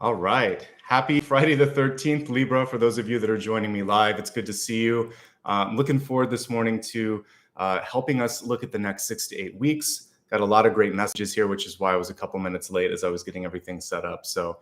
All right. Happy Friday the 13th, Libra. For those of you that are joining me live, it's good to see you. I'm looking forward this morning to helping us look at the next 6 to 8 weeks. Got a lot of great messages here, which is why I was a couple minutes late as I was getting everything set up. So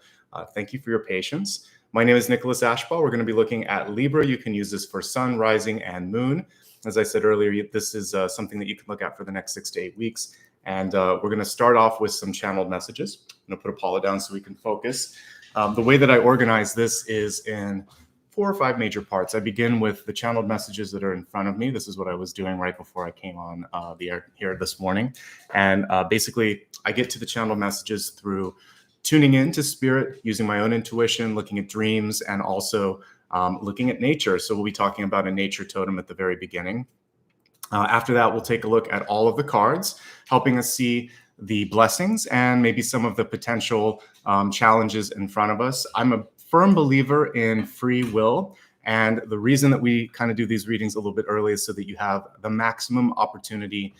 thank you for your patience. My name is Nicholas Ashbaugh. We're going to be looking at Libra. You can use this for sun, rising, and moon. As I said earlier, this is something that you can look at for the next 6 to 8 weeks. And we're going to start off with some channeled messages. I'm going to put Paula down so we can focus. The way that I organize this is in 4 or 5 major parts. I begin with the channeled messages that are in front of me. This is what I was doing right before I came on the air here this morning. And basically, I get to the channeled messages through tuning in to spirit, using my own intuition, looking at dreams, and also looking at nature. So we'll be talking about a nature totem at the very beginning. After that, we'll take a look at all of the cards, helping us see the blessings and maybe some of the potential challenges in front of us. I'm a firm believer in free will. And the reason that we kind of do these readings a little bit early is so that you have the maximum opportunity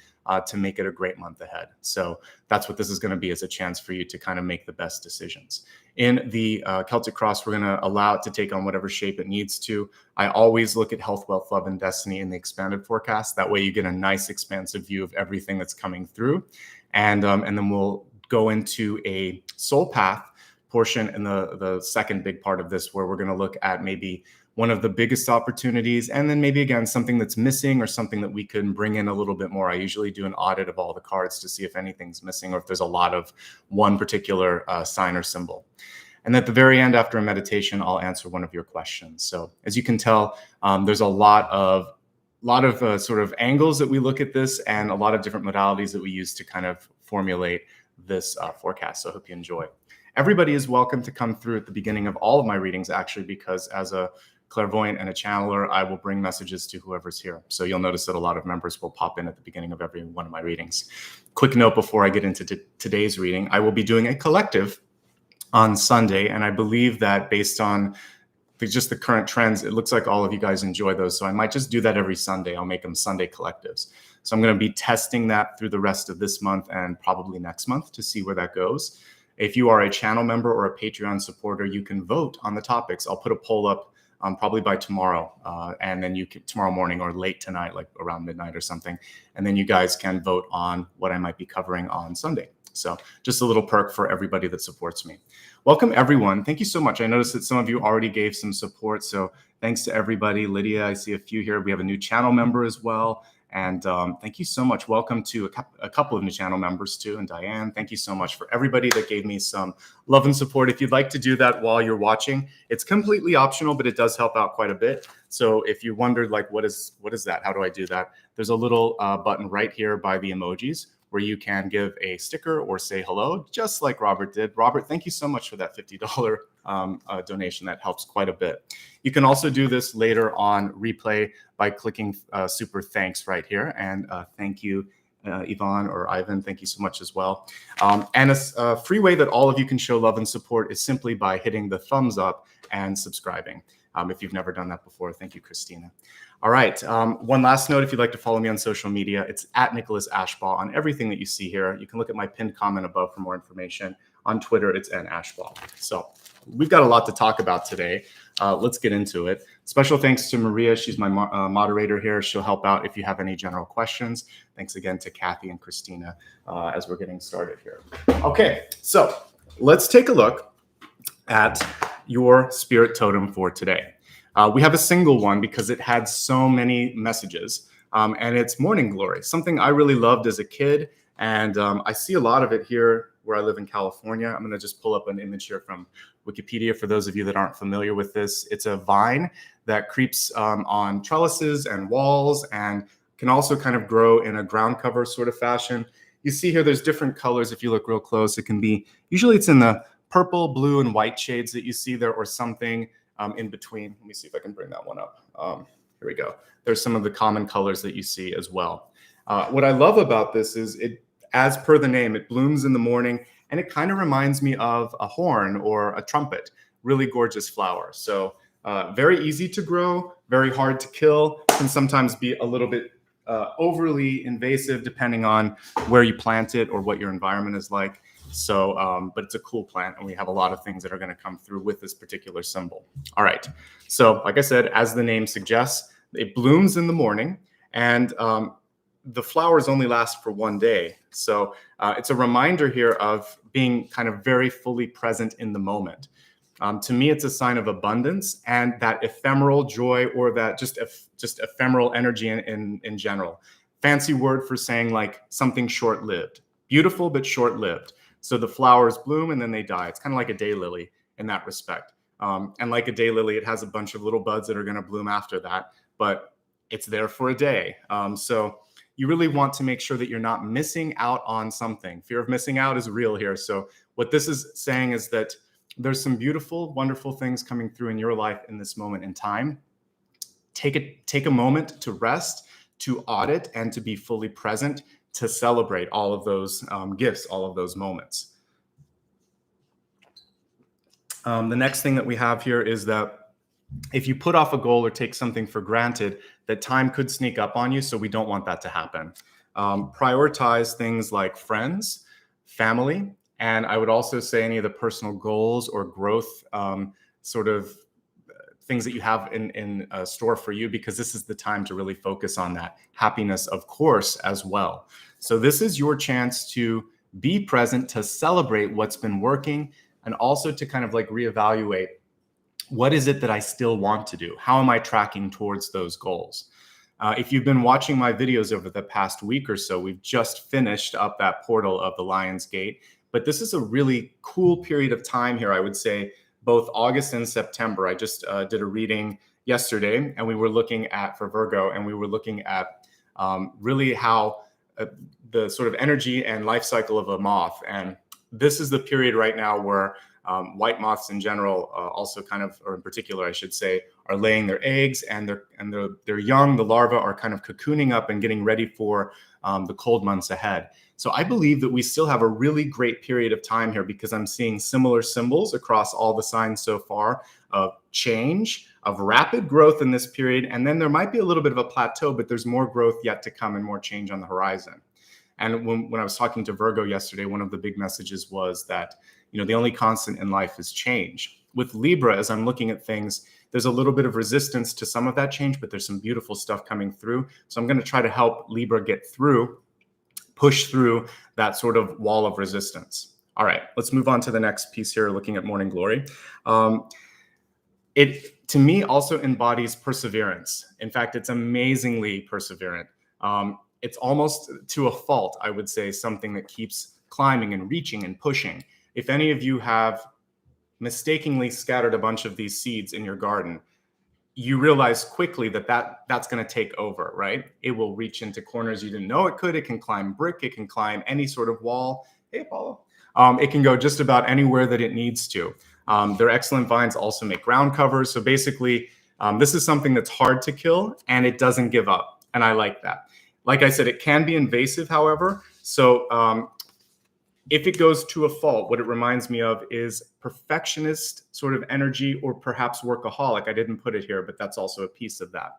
to make it a great month ahead. So that's what this is going to be, as a chance for you to kind of make the best decisions. In the Celtic Cross, we're going to allow it to take on whatever shape it needs to. I always look at health, wealth, love, and destiny in the expanded forecast. That way you get a nice expansive view of everything that's coming through. And then we'll go into a soul path portion in the second big part of this, where we're going to look at maybe one of the biggest opportunities, and then maybe again something that's missing or something that we can bring in a little bit more. I usually do an audit of all the cards to see if anything's missing or if there's a lot of one particular sign or symbol. And at the very end, after a meditation, I'll answer one of your questions. So as you can tell, there's a lot of sort of angles that we look at this, and a lot of different modalities that we use to kind of formulate this forecast. So I hope you enjoy. Everybody is welcome to come through at the beginning of all of my readings, actually, because as a clairvoyant and a channeler, I will bring messages to whoever's here. So you'll notice that a lot of members will pop in at the beginning of every one of my readings. Quick note before I get into today's reading, I will be doing a collective on Sunday, and I believe that based on just the current trends, it looks like all of you guys enjoy those. So I might just do that every Sunday. I'll make them Sunday collectives. So I'm going to be testing that through the rest of this month and probably next month to see where that goes. If you are a channel member or a Patreon supporter, you can vote on the topics. I'll put a poll up probably by tomorrow, and then you can tomorrow morning or late tonight, like around midnight or something. And then you guys can vote on what I might be covering on Sunday. So just a little perk for everybody that supports me. Welcome, everyone. Thank you so much. I noticed that some of you already gave some support. So thanks to everybody. Lydia, I see a few here. We have a new channel member as well. And thank you so much. Welcome to a couple of new channel members too. And Diane, thank you so much for everybody that gave me some love and support. If you'd like to do that while you're watching, it's completely optional, but it does help out quite a bit. So if you wondered, like, what is that? How do I do that? There's a little button right here by the emojis where you can give a sticker or say hello, just like Robert did. Robert, thank you so much for that $50 donation. That helps quite a bit. You can also do this later on replay by clicking super thanks right here. And thank you, Yvonne or Ivan. Thank you so much as well. And a free way that all of you can show love and support is simply by hitting the thumbs up and subscribing. If you've never done that before, thank you, Christina. All right. One last note, if you'd like to follow me on social media, it's at Nicholas Ashbaugh on everything that you see here. You can look at my pinned comment above for more information. On Twitter, it's @Ashbaugh. So we've got a lot to talk about today. Let's get into it. Special thanks to Maria. She's my moderator here. She'll help out if you have any general questions. Thanks again to Kathy and Christina as we're getting started here. Okay, so let's take a look at your spirit totem for today. We have a single one because it had so many messages, and it's morning glory, something I really loved as a kid. And I see a lot of it here where I live in California. I'm going to just pull up an image here from Wikipedia for those of you that aren't familiar with this. It's a vine that creeps on trellises and walls and can also kind of grow in a ground cover sort of fashion. You see here, there's different colors. If you look real close, it can be, usually it's in the purple, blue, and white shades that you see there, or something in between. Let me see if I can bring that one up. Here we go. There's some of the common colors that you see as well. What I love about this is it, as per the name, it blooms in the morning, and it kind of reminds me of a horn or a trumpet. Really gorgeous flower. So very easy to grow, very hard to kill, can sometimes be a little bit overly invasive depending on where you plant it or what your environment is like. So, but it's a cool plant, and we have a lot of things that are going to come through with this particular symbol. All right. So like I said, as the name suggests, it blooms in the morning, and the flowers only last for one day. So it's a reminder here of being kind of very fully present in the moment. To me, it's a sign of abundance and that ephemeral joy, or that just ephemeral energy in general. Fancy word for saying like something short-lived, beautiful but short-lived. So the flowers bloom and then they die. It's kind of like a daylily in that respect. And like a daylily, it has a bunch of little buds that are going to bloom after that, but it's there for a day. So you really want to make sure that you're not missing out on something. Fear of missing out is real here. So what this is saying is that there's some beautiful, wonderful things coming through in your life in this moment in time. Take a moment to rest, to audit, and to be fully present, to celebrate all of those gifts, all of those moments. The next thing that we have here is that if you put off a goal or take something for granted, that time could sneak up on you. So we don't want that to happen. Prioritize things like friends, family, and I would also say any of the personal goals or growth sort of things that you have in store for you, because this is the time to really focus on that. Happiness, of course, as well. So this is your chance to be present, to celebrate what's been working, and also to kind of like reevaluate, what is it that I still want to do? How am I tracking towards those goals? If you've been watching my videos over the past week or so, we've just finished up that portal of the Lion's Gate. But this is a really cool period of time here, I would say, both August and September. I just did a reading yesterday, and we were looking at, for Virgo, and we were looking at really how the sort of energy and life cycle of a moth. And this is the period right now where white moths in general also kind of, or in particular, I should say, are laying their eggs, and they're young. The larvae are kind of cocooning up and getting ready for the cold months ahead. So I believe that we still have a really great period of time here, because I'm seeing similar symbols across all the signs so far of change, of rapid growth in this period. And then there might be a little bit of a plateau, but there's more growth yet to come and more change on the horizon. And when I was talking to Virgo yesterday, one of the big messages was that, you know, the only constant in life is change. With Libra, as I'm looking at things, there's a little bit of resistance to some of that change, but there's some beautiful stuff coming through. So I'm going to try to help Libra get through, push through that sort of wall of resistance. All right, let's move on to the next piece here, looking at Morning Glory. It, to me, also embodies perseverance. In fact, it's amazingly perseverant. It's almost to a fault, I would say, something that keeps climbing and reaching and pushing. If any of you have mistakenly scattered a bunch of these seeds in your garden, you realize quickly that that's going to take over, right? It will reach into corners you didn't know it could. It can climb brick. It can climb any sort of wall. Hey, Apollo. It can go just about anywhere that it needs to. Their excellent vines also make ground covers. So basically, this is something that's hard to kill, and it doesn't give up. And I like that. Like I said, it can be invasive, however. So if it goes to a fault, what it reminds me of is perfectionist sort of energy, or perhaps workaholic. I didn't put it here, but that's also a piece of that.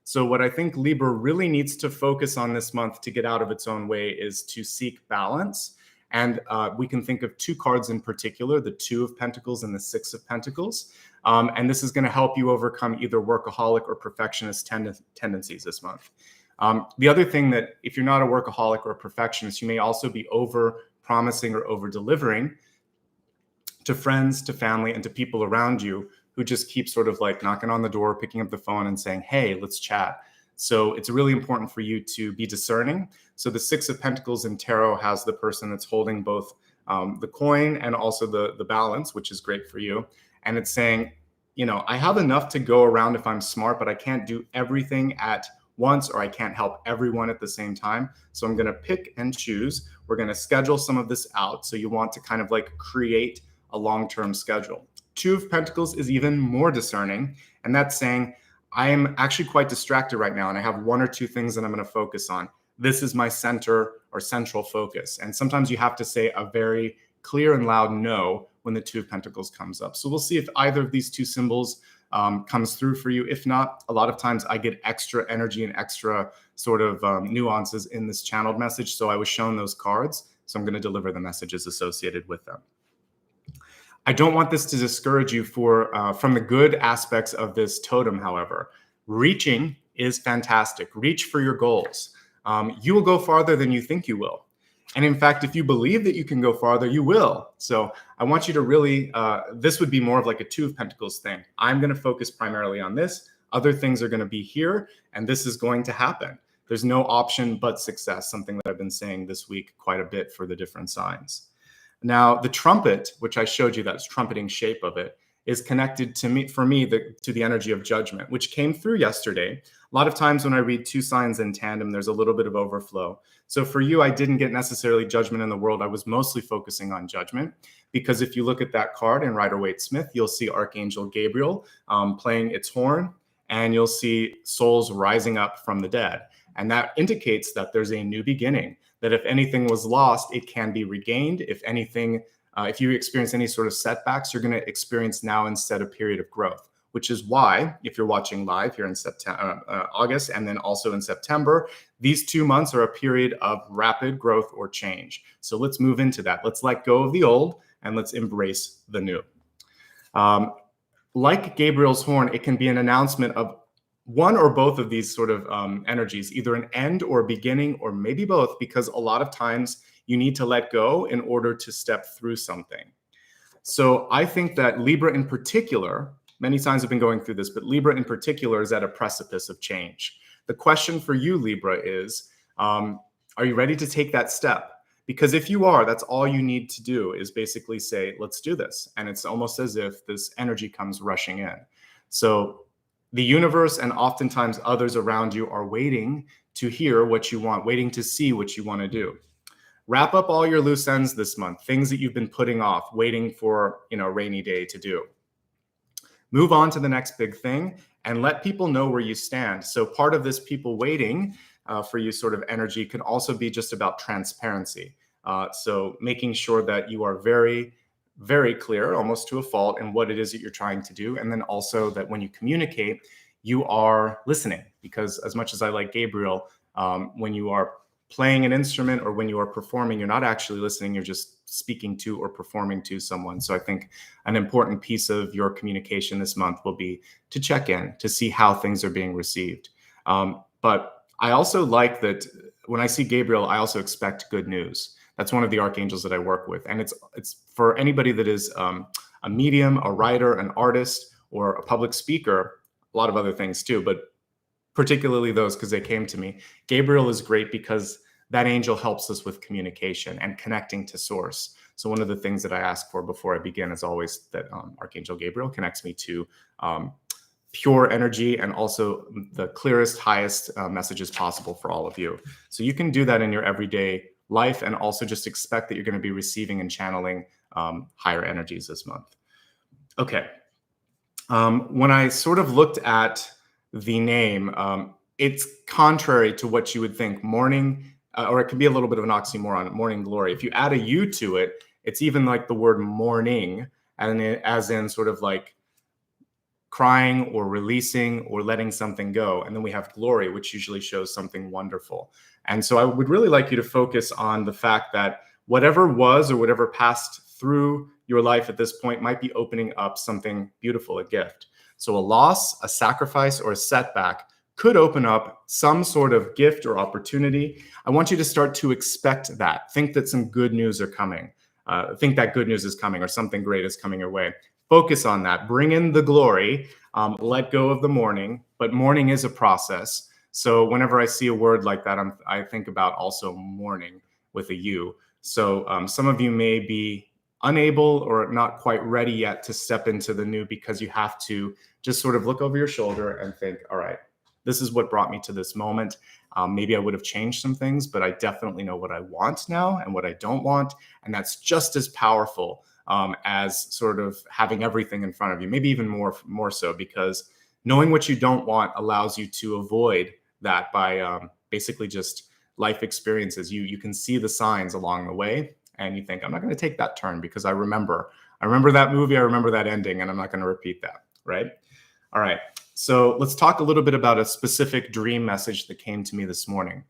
So what I think Libra really needs to focus on this month to get out of its own way is to seek balance. And we can think of two cards in particular, the Two of Pentacles and the Six of Pentacles. And this is going to help you overcome either workaholic or perfectionist tendencies this month. The other thing, that if you're not a workaholic or a perfectionist, you may also be over promising or over delivering to friends, to family, and to people around you who just keep sort of like knocking on the door, picking up the phone and saying, hey, let's chat. So it's really important for you to be discerning. So the Six of Pentacles in tarot has the person that's holding both the coin and also the balance, which is great for you. And it's saying, you know, I have enough to go around if I'm smart, but I can't do everything at once, or I can't help everyone at the same time. So I'm going to pick and choose. We're going to schedule some of this out. So you want to kind of like create a long-term schedule. Two of Pentacles is even more discerning. And that's saying, I am actually quite distracted right now, and I have one or two things that I'm going to focus on. This is my center or central focus. And sometimes you have to say a very clear and loud no when the Two of Pentacles comes up. So we'll see if either of these two symbols comes through for you. If not, a lot of times I get extra energy and extra sort of nuances in this channeled message. So I was shown those cards. So I'm going to deliver the messages associated with them. I don't want this to discourage you from the good aspects of this totem, however. Reaching is fantastic. Reach for your goals. You will go farther than you think you will. And in fact, if you believe that you can go farther, you will. So I want you to really, this would be more of like a Two of Pentacles thing. I'm going to focus primarily on this. Other things are going to be here, and this is going to happen. There's no option but success, something that I've been saying this week quite a bit for the different signs. Now, the trumpet, which I showed you, that trumpeting shape of it, is connected to me, to the energy of judgment, which came through yesterday. A lot of times when I read two signs in tandem, there's a little bit of overflow. So for you, I didn't get necessarily judgment in the world. I was mostly focusing on judgment, because if you look at that card in Rider-Waite-Smith, you'll see Archangel Gabriel playing its horn, and you'll see souls rising up from the dead. And that indicates that there's a new beginning, that if anything was lost, it can be regained. If anything, if you experience any sort of setbacks, you're going to experience now instead a period of growth, which is why, if you're watching live here in September, August, and then also in September, these 2 months are a period of rapid growth or change. So let's move into that. Let's let go of the old and let's embrace the new. Like Gabriel's horn, it can be an announcement of one or both of these sort of energies, either an end or a beginning, or maybe both, because a lot of times you need to let go in order to step through something. So I think that Libra in particular, many signs have been going through this, but Libra in particular is at a precipice of change. The question for you, Libra, is, are you ready to take that step? Because if you are, that's all you need to do is basically say, let's do this. And it's almost as if this energy comes rushing in. So the universe and oftentimes others around you are waiting to hear what you want, waiting to see what you want to do. Wrap up all your loose ends this month, things that you've been putting off, waiting for, a rainy day to do. Move on to the next big thing and let people know where you stand. So part of this people waiting for you sort of energy can also be just about transparency. So making sure that you are very, very clear, almost to a fault, in what it is that you're trying to do. And then also that when you communicate, you are listening. Because as much as I like Gabriel, when you are playing an instrument or when you are performing, you're not actually listening, you're just speaking to or performing to someone. So I think an important piece of your communication this month will be to check in, to see how things are being received. But I also like that when I see Gabriel, I also expect good news. That's one of the archangels that I work with. And it's for anybody that is a medium, a writer, an artist, or a public speaker, a lot of other things too, but particularly those because they came to me. Gabriel is great because that angel helps us with communication and connecting to source. So one of the things that I ask for before I begin is always that Archangel Gabriel connects me to pure energy and also the clearest, highest messages possible for all of you. So you can do that in your everyday life and also just expect that you're going to be receiving and channeling higher energies this month. Okay. When I sort of looked at the name, it's contrary to what you would think. Morning, or it could be a little bit of an oxymoron, morning glory. If you add a U to it, it's even like the word morning, and as in sort of like crying or releasing or letting something go. And then we have glory, which usually shows something wonderful. And so I would really like you to focus on the fact that whatever was or whatever passed through your life at this point might be opening up something beautiful, a gift. So a loss, a sacrifice, or a setback could open up some sort of gift or opportunity. I want you to start to expect that. Think that some good news are coming. Think that good news is coming or something great is coming your way. Focus on that. Bring in the glory. Let go of the mourning. But mourning is a process. So whenever I see a word like that, I think about also mourning with a U. So some of you may be unable or not quite ready yet to step into the new because you have to just sort of look over your shoulder and think, all right, this is what brought me to this moment. Maybe I would have changed some things, but I definitely know what I want now and what I don't want. And that's just as powerful as sort of having everything in front of you, maybe even more so, because knowing what you don't want allows you to avoid that by basically just life experiences. You can see the signs along the way and you think, I'm not going to take that turn because I remember that movie, I remember that ending, and I'm not going to repeat that, right? All right. So let's talk a little bit about a specific dream message that came to me this morning.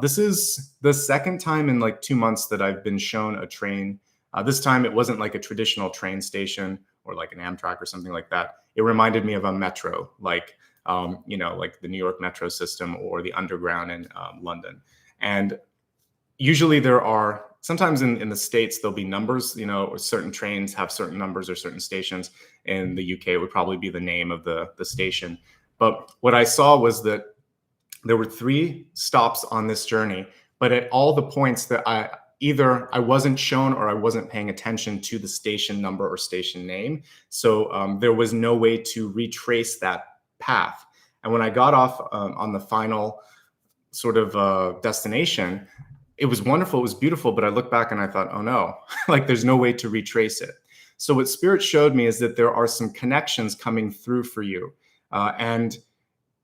This is the second time in like 2 months that I've been shown a train. This time it wasn't like a traditional train station or like an Amtrak or something like that. It reminded me of a metro, like like the New York metro system or the underground in London. And usually there are, sometimes in the States, there'll be numbers, or certain trains have certain numbers or certain stations. In the UK, it would probably be the name of the station. But what I saw was that there were 3 stops on this journey, but at all the points that either I wasn't shown or I wasn't paying attention to the station number or station name. So there was no way to retrace that path. And when I got off on the final sort of destination, it was wonderful, it was beautiful, but I looked back and I thought, oh no, like there's no way to retrace it. So what Spirit showed me is that there are some connections coming through for you. And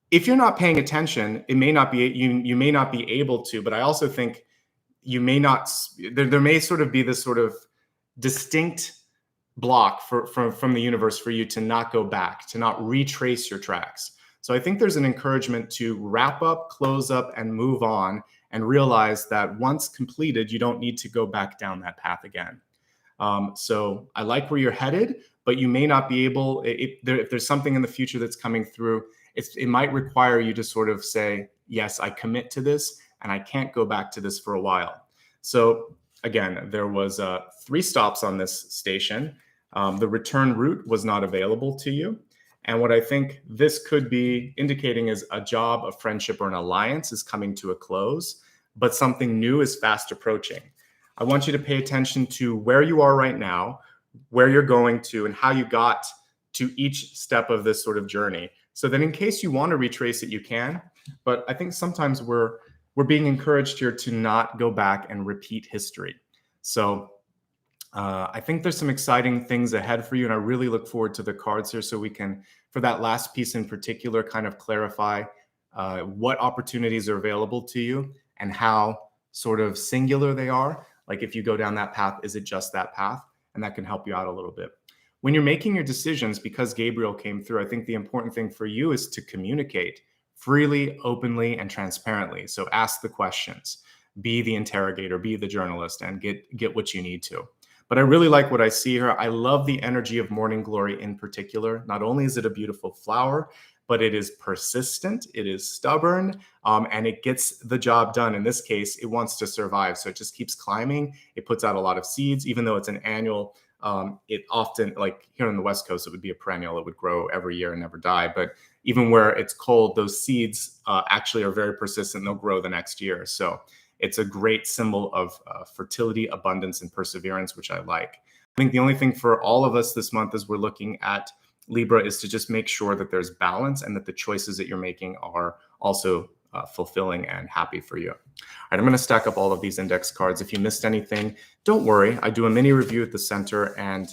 if you're not paying attention, it may not be, you may not be able to, but I also think you may not, there may sort of be this sort of distinct block from the universe for you to not go back, to not retrace your tracks. So I think there's an encouragement to wrap up, close up, and move on, and realize that once completed, you don't need to go back down that path again. So I like where you're headed, but you may not be able, if there's something in the future that's coming through, it might require you to sort of say, yes, I commit to this and I can't go back to this for a while. So again, there was 3 stops on this station. The return route was not available to you. And what I think this could be indicating is a job, a friendship, or an alliance is coming to a close, but something new is fast approaching. I want you to pay attention to where you are right now, where you're going to, and how you got to each step of this sort of journey. So that in case you want to retrace it, you can. But I think sometimes we're being encouraged here to not go back and repeat history. So I think there's some exciting things ahead for you, and I really look forward to the cards here so we can, for that last piece in particular, kind of clarify what opportunities are available to you and how sort of singular they are. Like if you go down that path, is it just that path? And that can help you out a little bit. When you're making your decisions, because Gabriel came through, I think the important thing for you is to communicate freely, openly, and transparently. So ask the questions, be the interrogator, be the journalist, and get what you need to. But I really like what I see here. I love the energy of morning glory in particular. Not only is it a beautiful flower, but it is persistent, it is stubborn, and it gets the job done. In this case, it wants to survive. So it just keeps climbing. It puts out a lot of seeds, even though it's an annual. It often, like here on the West Coast, it would be a perennial. It would grow every year and never die. But even where it's cold, those seeds actually are very persistent. They'll grow the next year. So it's a great symbol of fertility, abundance, and perseverance, which I like. I think the only thing for all of us this month as we're looking at Libra is to just make sure that there's balance and that the choices that you're making are also fulfilling and happy for you. All right, I'm going to stack up all of these index cards. If you missed anything, don't worry. I do a mini review at the center, and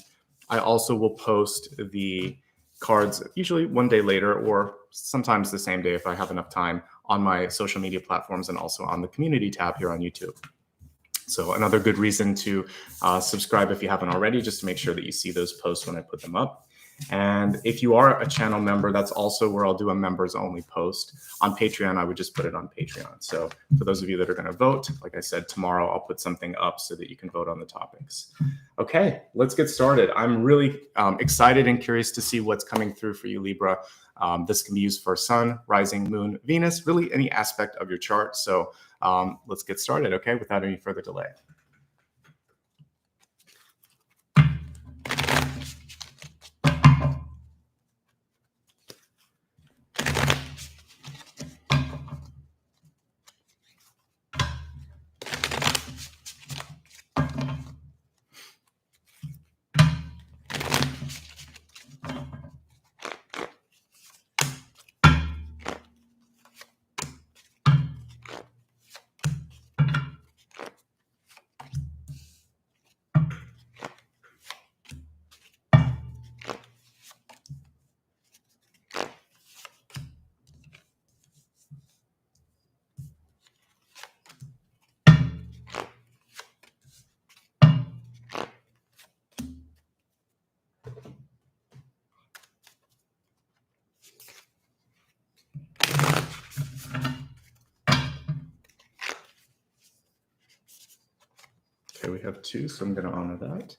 I also will post the cards usually one day later or sometimes the same day if I have enough time on my social media platforms and also on the community tab here on YouTube. So another good reason to subscribe if you haven't already, just to make sure that you see those posts when I put them up. And if you are a channel member, that's also where I'll do a members only post. On Patreon, I would just put it on Patreon. So for those of you that are going to vote, like I said, tomorrow I'll put something up so that you can vote on the topics. Okay, let's get started. I'm really excited and curious to see what's coming through for you, Libra. This can be used for Sun, Rising, Moon, Venus, really any aspect of your chart. So let's get started, okay, without any further delay. Okay, we have 2, so I'm going to honor that.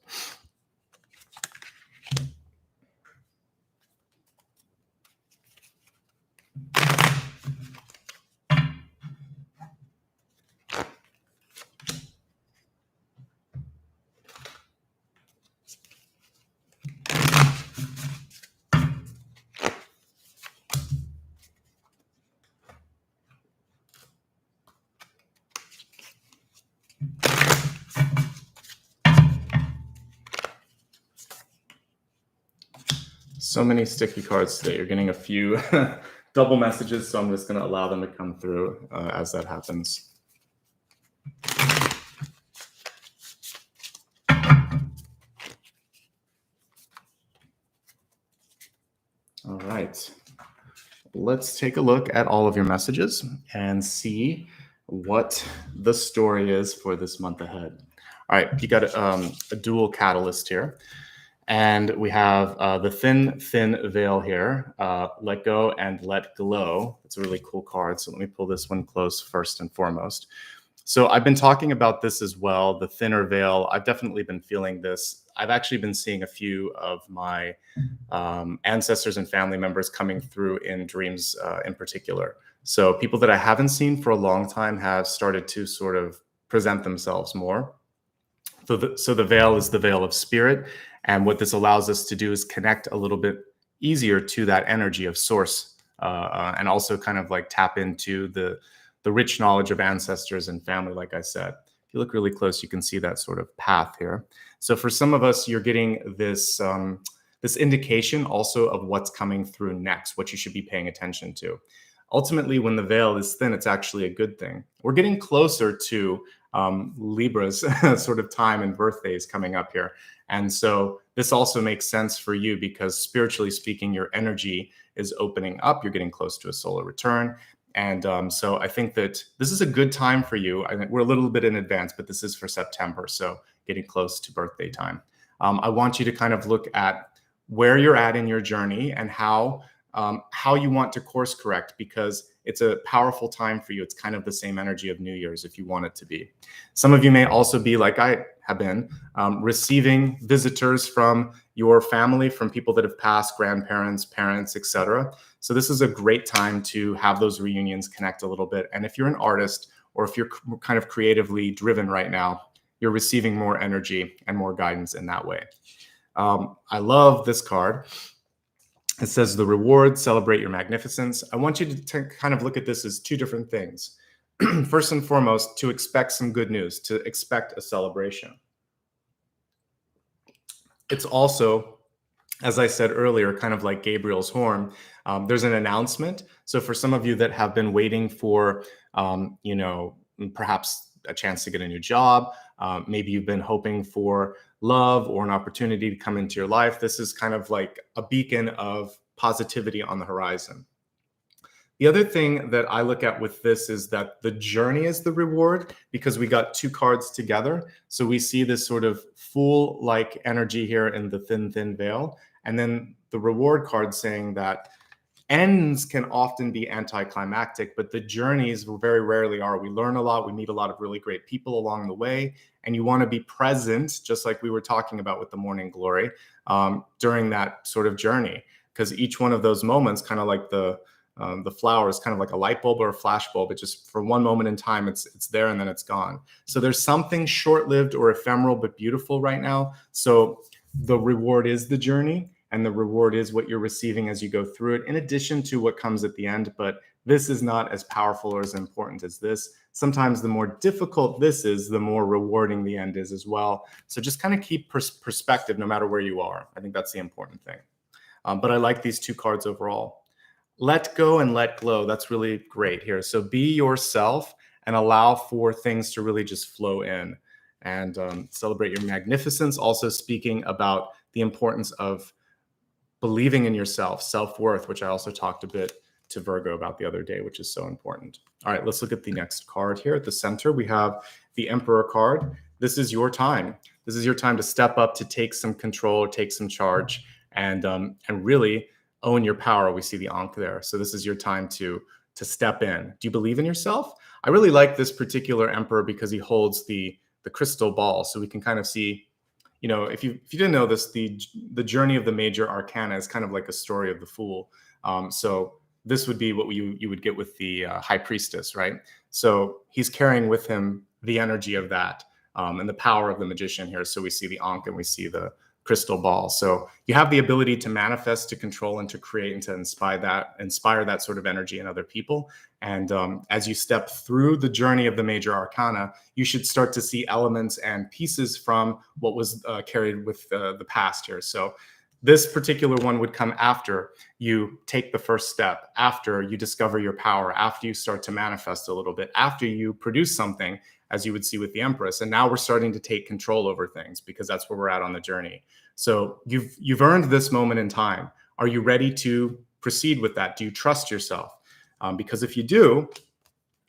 So many sticky cards today. You're getting a few double messages, so I'm just going to allow them to come through as that happens. All right. Let's take a look at all of your messages and see what the story is for this month ahead. All right, you got a dual catalyst here. And we have the thin veil here, let go and let glow. It's a really cool card. So let me pull this one close first and foremost. So I've been talking about this as well, the thinner veil. I've definitely been feeling this. I've actually been seeing a few of my ancestors and family members coming through in dreams in particular. So people that I haven't seen for a long time have started to sort of present themselves more. So the veil is the veil of spirit. And what this allows us to do is connect a little bit easier to that energy of source and also kind of like tap into the rich knowledge of ancestors and family, like I said. If you look really close, you can see that sort of path here. So for some of us, you're getting this, this indication also of what's coming through next, what you should be paying attention to. Ultimately, when the veil is thin, it's actually a good thing. We're getting closer to Libra's sort of time and birthdays coming up here. And so this also makes sense for you because spiritually speaking, your energy is opening up. You're getting close to a solar return. And so I think that this is a good time for you. I think we're a little bit in advance, but this is for September. So getting close to birthday time. I want you to kind of look at where you're at in your journey and how you want to course correct, because it's a powerful time for you. It's kind of the same energy of New Year's if you want it to be. Some of you may also be, like I have been, receiving visitors from your family, from people that have passed, grandparents, parents, etc. So this is a great time to have those reunions, connect a little bit. And if you're an artist or if you're kind of creatively driven right now, you're receiving more energy and more guidance in that way. I love this card. It says the reward, celebrate your magnificence. I want you to kind of look at this as two different things. First and foremost, to expect some good news, to expect a celebration. It's also, as I said earlier, kind of like Gabriel's horn. There's an announcement. So for some of you that have been waiting for, perhaps a chance to get a new job, maybe you've been hoping for love or an opportunity to come into your life. This is kind of like a beacon of positivity on the horizon. The other thing that I look at with this is that the journey is the reward, because we got two cards together. So we see this sort of fool-like energy here in the thin veil. And then the reward card saying that ends can often be anticlimactic, but the journeys very rarely are. We learn a lot. We meet a lot of really great people along the way. And you want to be present, just like we were talking about with the morning glory, during that sort of journey. Because each one of those moments, kind of like the flower, is kind of like a light bulb or a flash bulb. It just, for one moment in time, it's there and then it's gone. So there's something short-lived or ephemeral but beautiful right now. So the reward is the journey, and the reward is what you're receiving as you go through it, in addition to what comes at the end. But this is not as powerful or as important as this. Sometimes the more difficult this is, the more rewarding the end is as well. So just kind of keep perspective no matter where you are. I think that's the important thing. But I like these two cards overall. Let go and let glow. That's really great here. So be yourself and allow for things to really just flow in, and celebrate your magnificence. Also speaking about the importance of believing in yourself, self-worth, which I also talked a bit to Virgo about the other day, which is so important. All right, let's look at the next card here. At the center, we have the Emperor card. This is your time. This is your time to step up, to take some control, take some charge, and really own your power. We see the Ankh there. So this is your time to step in. Do you believe in yourself? I really like this particular Emperor because he holds the the crystal ball. So we can kind of see, if you didn't know this, the journey of the major arcana is kind of like a story of the fool. So this would be what you would get with the high priestess, right? So he's carrying with him the energy of that, and the power of the magician here. So we see the Ankh and we see the crystal ball. So you have the ability to manifest, to control, and to create, and to inspire that sort of energy in other people. And as you step through the journey of the major arcana, you should start to see elements and pieces from what was carried with the past here. So this particular one would come after you take the first step, after you discover your power, after you start to manifest a little bit, after you produce something, as you would see with the Empress. And now we're starting to take control over things, because that's where we're at on the journey. So you've earned this moment in time. Are you ready to proceed with that? Do you trust yourself? Because if you do,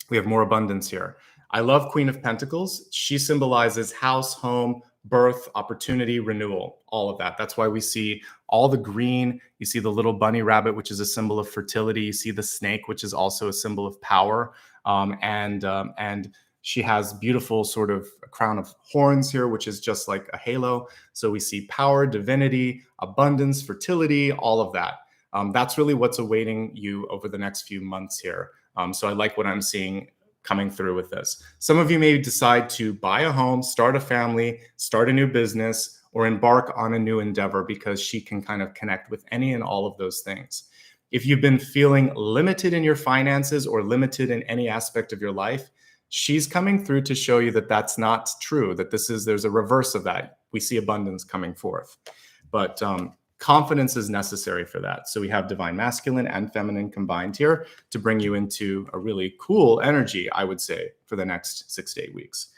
we have more abundance here. I love Queen of Pentacles. She symbolizes house, home, birth, opportunity, renewal, all of that. That's why we see all the green. You see the little bunny rabbit, which is a symbol of fertility. You see the snake, which is also a symbol of power. And she has beautiful sort of a crown of horns here, which is just like a halo. So we see power, divinity, abundance, fertility, all of that. That's really what's awaiting you over the next few months here. So I like what I'm seeing coming through with this. Some of you may decide to buy a home, start a family, start a new business, or embark on a new endeavor, because she can kind of connect with any and all of those things. If you've been feeling limited in your finances or limited in any aspect of your life, she's coming through to show you that that's not true, that there's a reverse of that. We see abundance coming forth. But confidence is necessary for that. So we have divine masculine and feminine combined here to bring you into a really cool energy, I would say, for the next 6 to 8 weeks.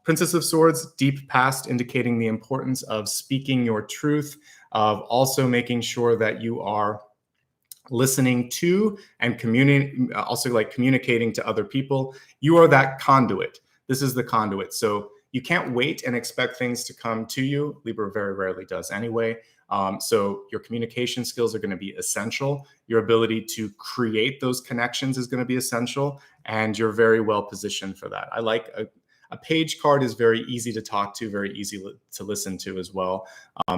Princess of Swords, deep past, indicating the importance of speaking your truth, of also making sure that you are listening to and communicating to other people. You are that conduit. This is the conduit. So you can't wait and expect things to come to you. Libra very rarely does anyway. So your communication skills are going to be essential. Your ability to create those connections is going to be essential. And you're very well positioned for that. I like a page card is very easy to talk to, very easy to listen to as well.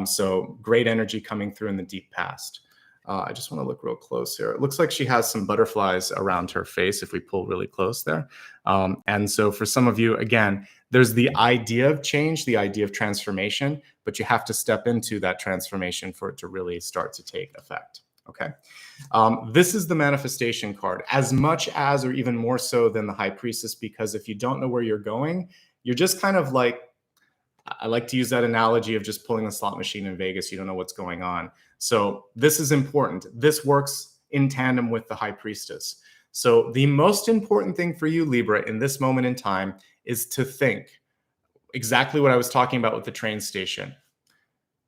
So great energy coming through in the deep past. I just want to look real close here. It looks like she has some butterflies around her face if we pull really close there. And so for some of you, again, there's the idea of change, the idea of transformation, but you have to step into that transformation for it to really start to take effect. Okay. This is the manifestation card, as much as or even more so than the High Priestess, because if you don't know where you're going, you're just kind of like, I like to use that analogy of just pulling a slot machine in Vegas. You don't know what's going on. So this is important. This works in tandem with the High Priestess. So the most important thing for you, Libra, in this moment in time is to think exactly what I was talking about with the train station.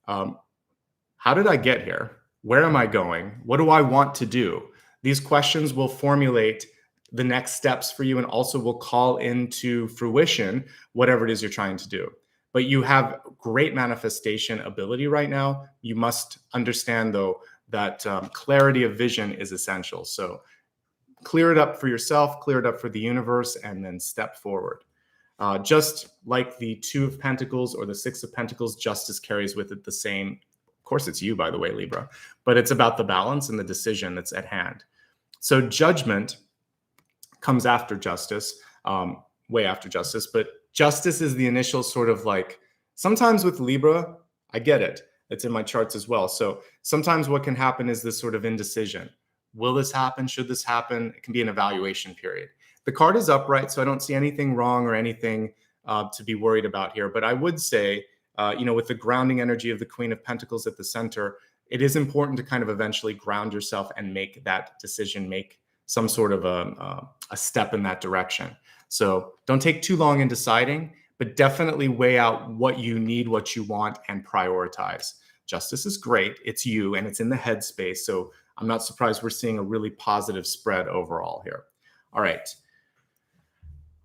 How did I get here? Where am I going? What do I want to do? These questions will formulate the next steps for you and also will call into fruition whatever it is you're trying to do. But you have great manifestation ability right now. You must understand, though, that clarity of vision is essential. So clear it up for yourself, clear it up for the universe, and then step forward. Just like the Two of Pentacles or the Six of Pentacles, justice carries with it the same. Of course, it's you, by the way, Libra, but it's about the balance and the decision that's at hand. So judgment comes after justice, way after justice, but justice is the initial sort of like, sometimes with Libra, I get it. It's in my charts as well. So sometimes what can happen is this sort of indecision. Will this happen? Should this happen? It can be an evaluation period. The card is upright, so I don't see anything wrong or anything to be worried about here. But I would say, with the grounding energy of the Queen of Pentacles at the center, it is important to kind of eventually ground yourself and make that decision, make some sort of a step in that direction. So don't take too long in deciding, but definitely weigh out what you need, what you want, and prioritize. Justice is great. It's you, and it's in the headspace. So I'm not surprised we're seeing a really positive spread overall here. All right.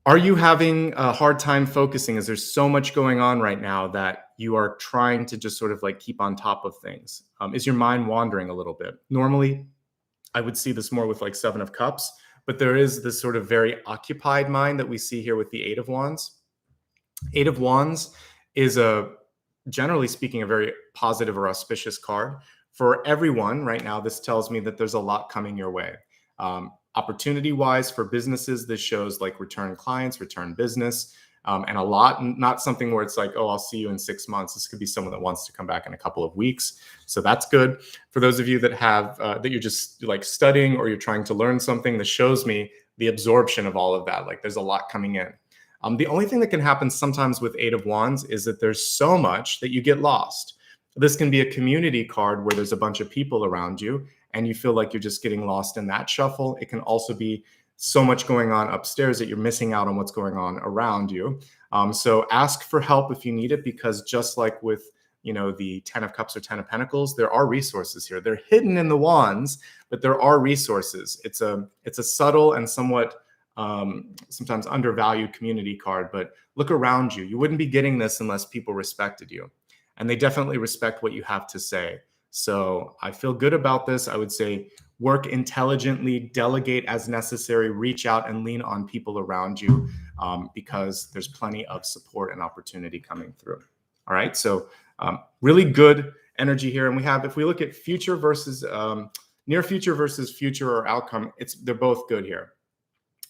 Are you having a hard time focusing? Is there so much going on right now that you are trying to just sort of like keep on top of things? Is your mind wandering a little bit? Normally, I would see this more with like Seven of Cups, but there is this sort of very occupied mind that we see here with the Eight of Wands. Eight of Wands is generally speaking, a very positive or auspicious card. For everyone right now, this tells me that there's a lot coming your way. Opportunity-wise for businesses, this shows like return clients, return business, and a lot, not something where it's like, oh, I'll see you in 6 months. This could be someone that wants to come back in a couple of weeks. So that's good. For those of you that have, that you're just like studying or you're trying to learn something, this shows me the absorption of all of that. Like there's a lot coming in. The only thing that can happen sometimes with Eight of Wands is that there's so much that you get lost. This can be a community card where there's a bunch of people around you and you feel like you're just getting lost in that shuffle. It can also be so much going on upstairs that you're missing out on what's going on around you. So ask for help if you need it, because just like with, you know, the 10 of Cups or 10 of Pentacles, there are resources here. They're hidden in the wands, but there are resources. It's a subtle and somewhat sometimes undervalued community card, but look around you. You wouldn't be getting this unless people respected you, and they definitely respect what you have to say. So I feel good about this. I would say work intelligently, delegate as necessary, reach out and lean on people around you, because there's plenty of support and opportunity coming through. All right, so really good energy here. And we have, if we look at future versus near future versus future or outcome, they're both good here.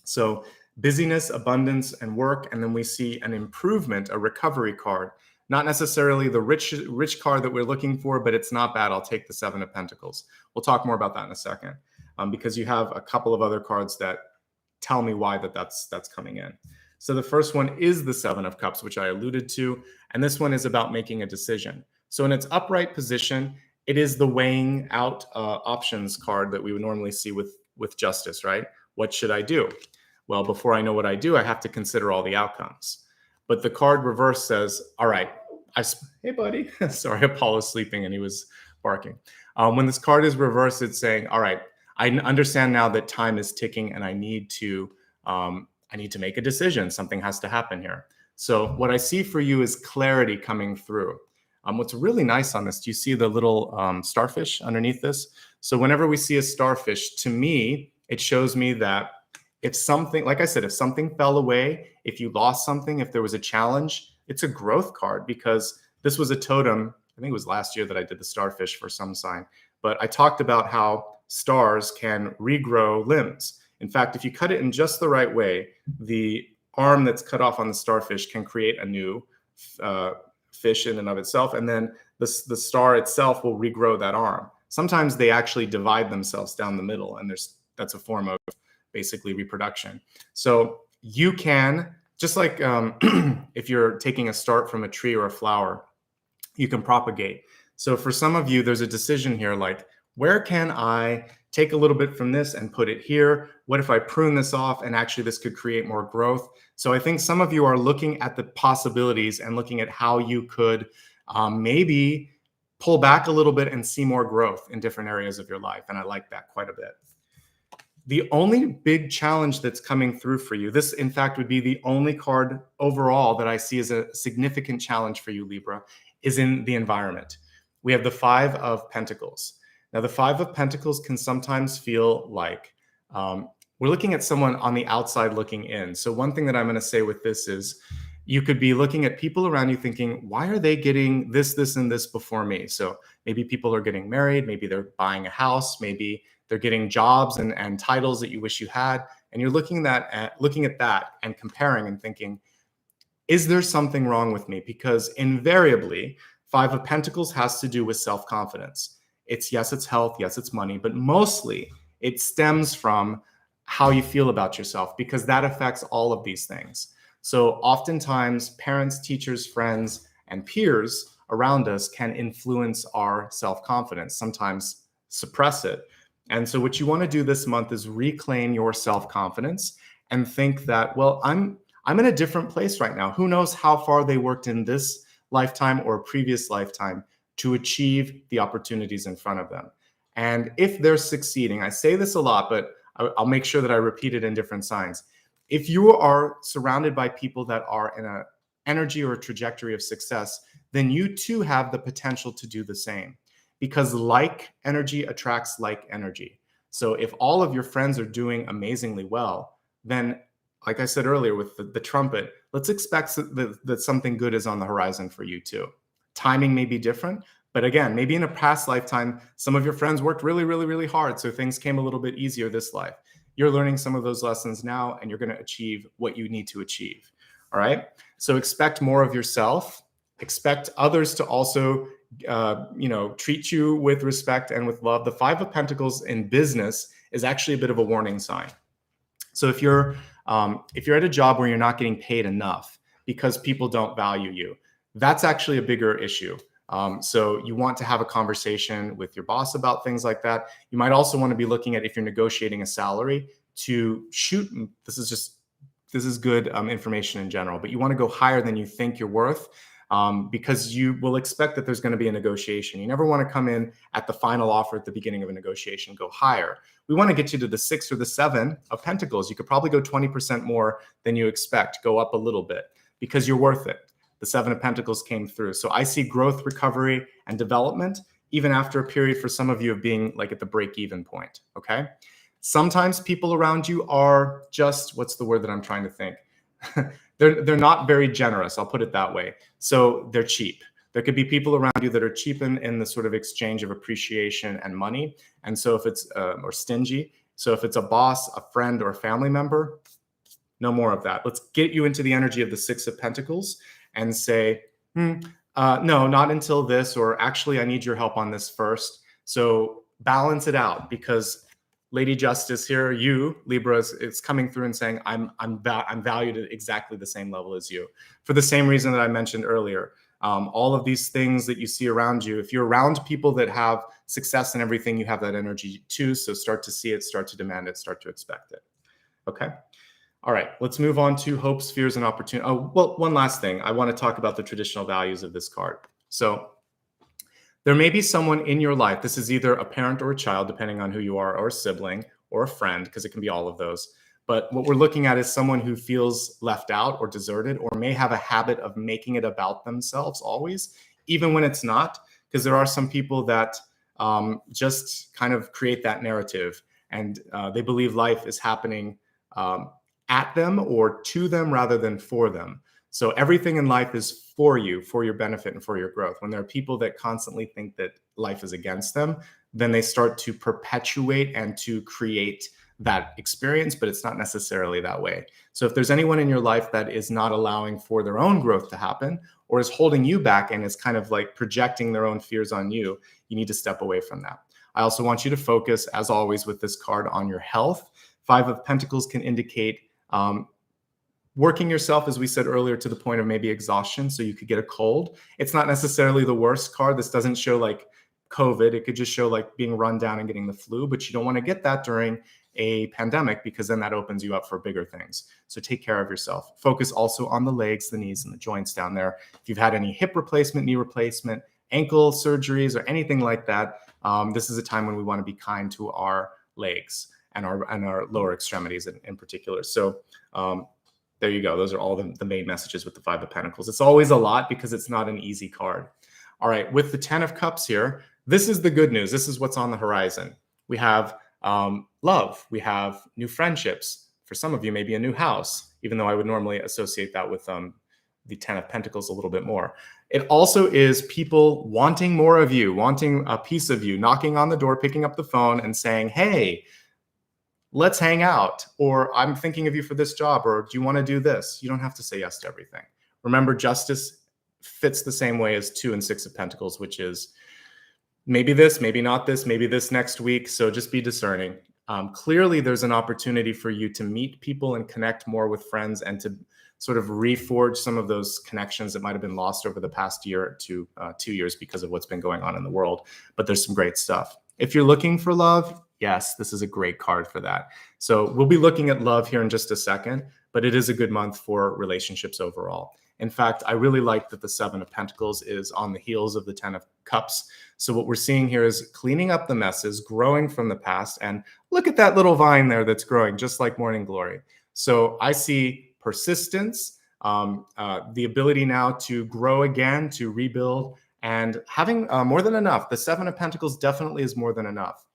So busyness, abundance, and work. And then we see an improvement, a recovery card. Not necessarily the rich card that we're looking for, but it's not bad. I'll take the 7 of Pentacles. We'll talk more about that in a second, because you have a couple of other cards that tell me why that's coming in. So the first one is the 7 of Cups, which I alluded to. And this one is about making a decision. So in its upright position, it is the weighing out options card that we would normally see with Justice, right? What should I do? Well, before I know what I do, I have to consider all the outcomes. But the card reverse says, all right, hey, buddy. Sorry, Apollo's sleeping and he was barking. When this card is reversed, it's saying, all right, I understand now that time is ticking and I need to make a decision. Something has to happen here. So what I see for you is clarity coming through. What's really nice on this, do you see the little starfish underneath this? So whenever we see a starfish, to me, it shows me that if something, like I said, if something fell away, if you lost something, if there was a challenge, it's a growth card, because this was a totem. I think it was last year that I did the starfish for some sign, but I talked about how stars can regrow limbs. In fact, if you cut it in just the right way, the arm that's cut off on the starfish can create a new fish in and of itself, and then the star itself will regrow that arm. Sometimes they actually divide themselves down the middle, and that's a form of basically reproduction. So you can, just like if you're taking a start from a tree or a flower, you can propagate. So for some of you, there's a decision here, like, where can I take a little bit from this and put it here? What if I prune this off and actually this could create more growth? So I think some of you are looking at the possibilities and looking at how you could maybe pull back a little bit and see more growth in different areas of your life. And I like that quite a bit. The only big challenge that's coming through for you, this in fact would be the only card overall that I see as a significant challenge for you, Libra, is in the environment. We have the 5 of Pentacles. Now, the 5 of Pentacles can sometimes feel like we're looking at someone on the outside looking in. So one thing that I'm going to say with this is you could be looking at people around you thinking, why are they getting this, this, and this before me? So maybe people are getting married, maybe they're buying a house, maybe they're getting jobs and titles that you wish you had. And you're looking at that and comparing and thinking, is there something wrong with me? Because invariably, 5 of Pentacles has to do with self-confidence. Yes, it's health, yes, it's money, but mostly it stems from how you feel about yourself, because that affects all of these things. So oftentimes parents, teachers, friends, and peers around us can influence our self-confidence, sometimes suppress it. And so what you want to do this month is reclaim your self-confidence and think that, well, I'm in a different place right now. Who knows how far they worked in this lifetime or previous lifetime to achieve the opportunities in front of them. And if they're succeeding, I say this a lot, but I'll make sure that I repeat it in different signs. If you are surrounded by people that are in an energy or a trajectory of success, then you too have the potential to do the same, because like energy attracts like energy. So if all of your friends are doing amazingly well, then like I said earlier with the trumpet, let's expect that something good is on the horizon for you too. Timing may be different, but again, maybe in a past lifetime, some of your friends worked really, really, really hard, so things came a little bit easier this life. You're learning some of those lessons now, and you're going to achieve what you need to achieve. All right. So expect more of yourself. Expect others to also, treat you with respect and with love. The Five of Pentacles in business is actually a bit of a warning sign. So if you're at a job where you're not getting paid enough because people don't value you, that's actually a bigger issue. So you want to have a conversation with your boss about things like that. You might also want to be looking at, if you're negotiating a salary, to shoot. This is good information in general, but you want to go higher than you think you're worth, because you will expect that there's going to be a negotiation. You never want to come in at the final offer at the beginning of a negotiation, go higher. We want to get you to the 6 or the 7 of Pentacles. You could probably go 20% more than you expect, go up a little bit, because you're worth it. The 7 of Pentacles came through. So I see growth, recovery, and development, even after a period for some of you of being like at the break-even point, okay? Sometimes people around you are just, what's the word that I'm trying to think? They're not very generous, I'll put it that way. So they're cheap. There could be people around you that are cheap in the sort of exchange of appreciation and money. And so if it's, or stingy. So if it's a boss, a friend, or a family member, no more of that. Let's get you into the energy of the 6 of Pentacles and say, no, not until this, or actually I need your help on this first. So balance it out, because Lady Justice here, you, Libra, is coming through and saying, I'm valued at exactly the same level as you. For the same reason that I mentioned earlier. All of these things that you see around you, if you're around people that have success in everything, you have that energy too. So start to see it, start to demand it, start to expect it. Okay. All right, let's move on to hopes, fears, and opportunity. Oh, well, one last thing. I want to talk about the traditional values of this card. So there may be someone in your life. This is either a parent or a child, depending on who you are, or a sibling, or a friend, because it can be all of those. But what we're looking at is someone who feels left out or deserted, or may have a habit of making it about themselves always, even when it's not, because there are some people that just kind of create that narrative, and they believe life is happening at them or to them rather than for them. So everything in life is for you, for your benefit and for your growth. When there are people that constantly think that life is against them, then they start to perpetuate and to create that experience, but it's not necessarily that way. So if there's anyone in your life that is not allowing for their own growth to happen, or is holding you back and is kind of like projecting their own fears on you, you need to step away from that. I also want you to focus, as always with this card, on your health. 5 of Pentacles can indicate working yourself, as we said earlier, to the point of maybe exhaustion. So you could get a cold. It's not necessarily the worst card. This doesn't show like COVID. It could just show like being run down and getting the flu, but you don't want to get that during a pandemic, because then that opens you up for bigger things. So take care of yourself. Focus also on the legs, the knees, and the joints down there. If you've had any hip replacement, knee replacement, ankle surgeries, or anything like that, this is a time when we want to be kind to our legs and our lower extremities in particular. So there you go. Those are all the main messages with the 5 of Pentacles. It's always a lot because it's not an easy card. All right, with the 10 of Cups here, this is the good news. This is what's on the horizon. We have love. We have new friendships. For some of you, maybe a new house, even though I would normally associate that with the 10 of Pentacles a little bit more. It also is people wanting more of you, wanting a piece of you, knocking on the door, picking up the phone and saying, hey, let's hang out, or I'm thinking of you for this job, or do you want to do this? You don't have to say yes to everything. Remember, justice fits the same way as 2 and 6 of Pentacles, which is maybe this, maybe not this, maybe this next week. So just be discerning. Clearly, there's an opportunity for you to meet people and connect more with friends, and to sort of reforge some of those connections that might have been lost over the past year to 2 years because of what's been going on in the world. But there's some great stuff. If you're looking for love, yes, this is a great card for that. So we'll be looking at love here in just a second, but it is a good month for relationships overall. In fact, I really like that the 7 of Pentacles is on the heels of the 10 of Cups. So what we're seeing here is cleaning up the messes, growing from the past, and look at that little vine there that's growing, just like Morning Glory. So I see persistence, the ability now to grow again, to rebuild, and having more than enough. The 7 of Pentacles definitely is more than enough.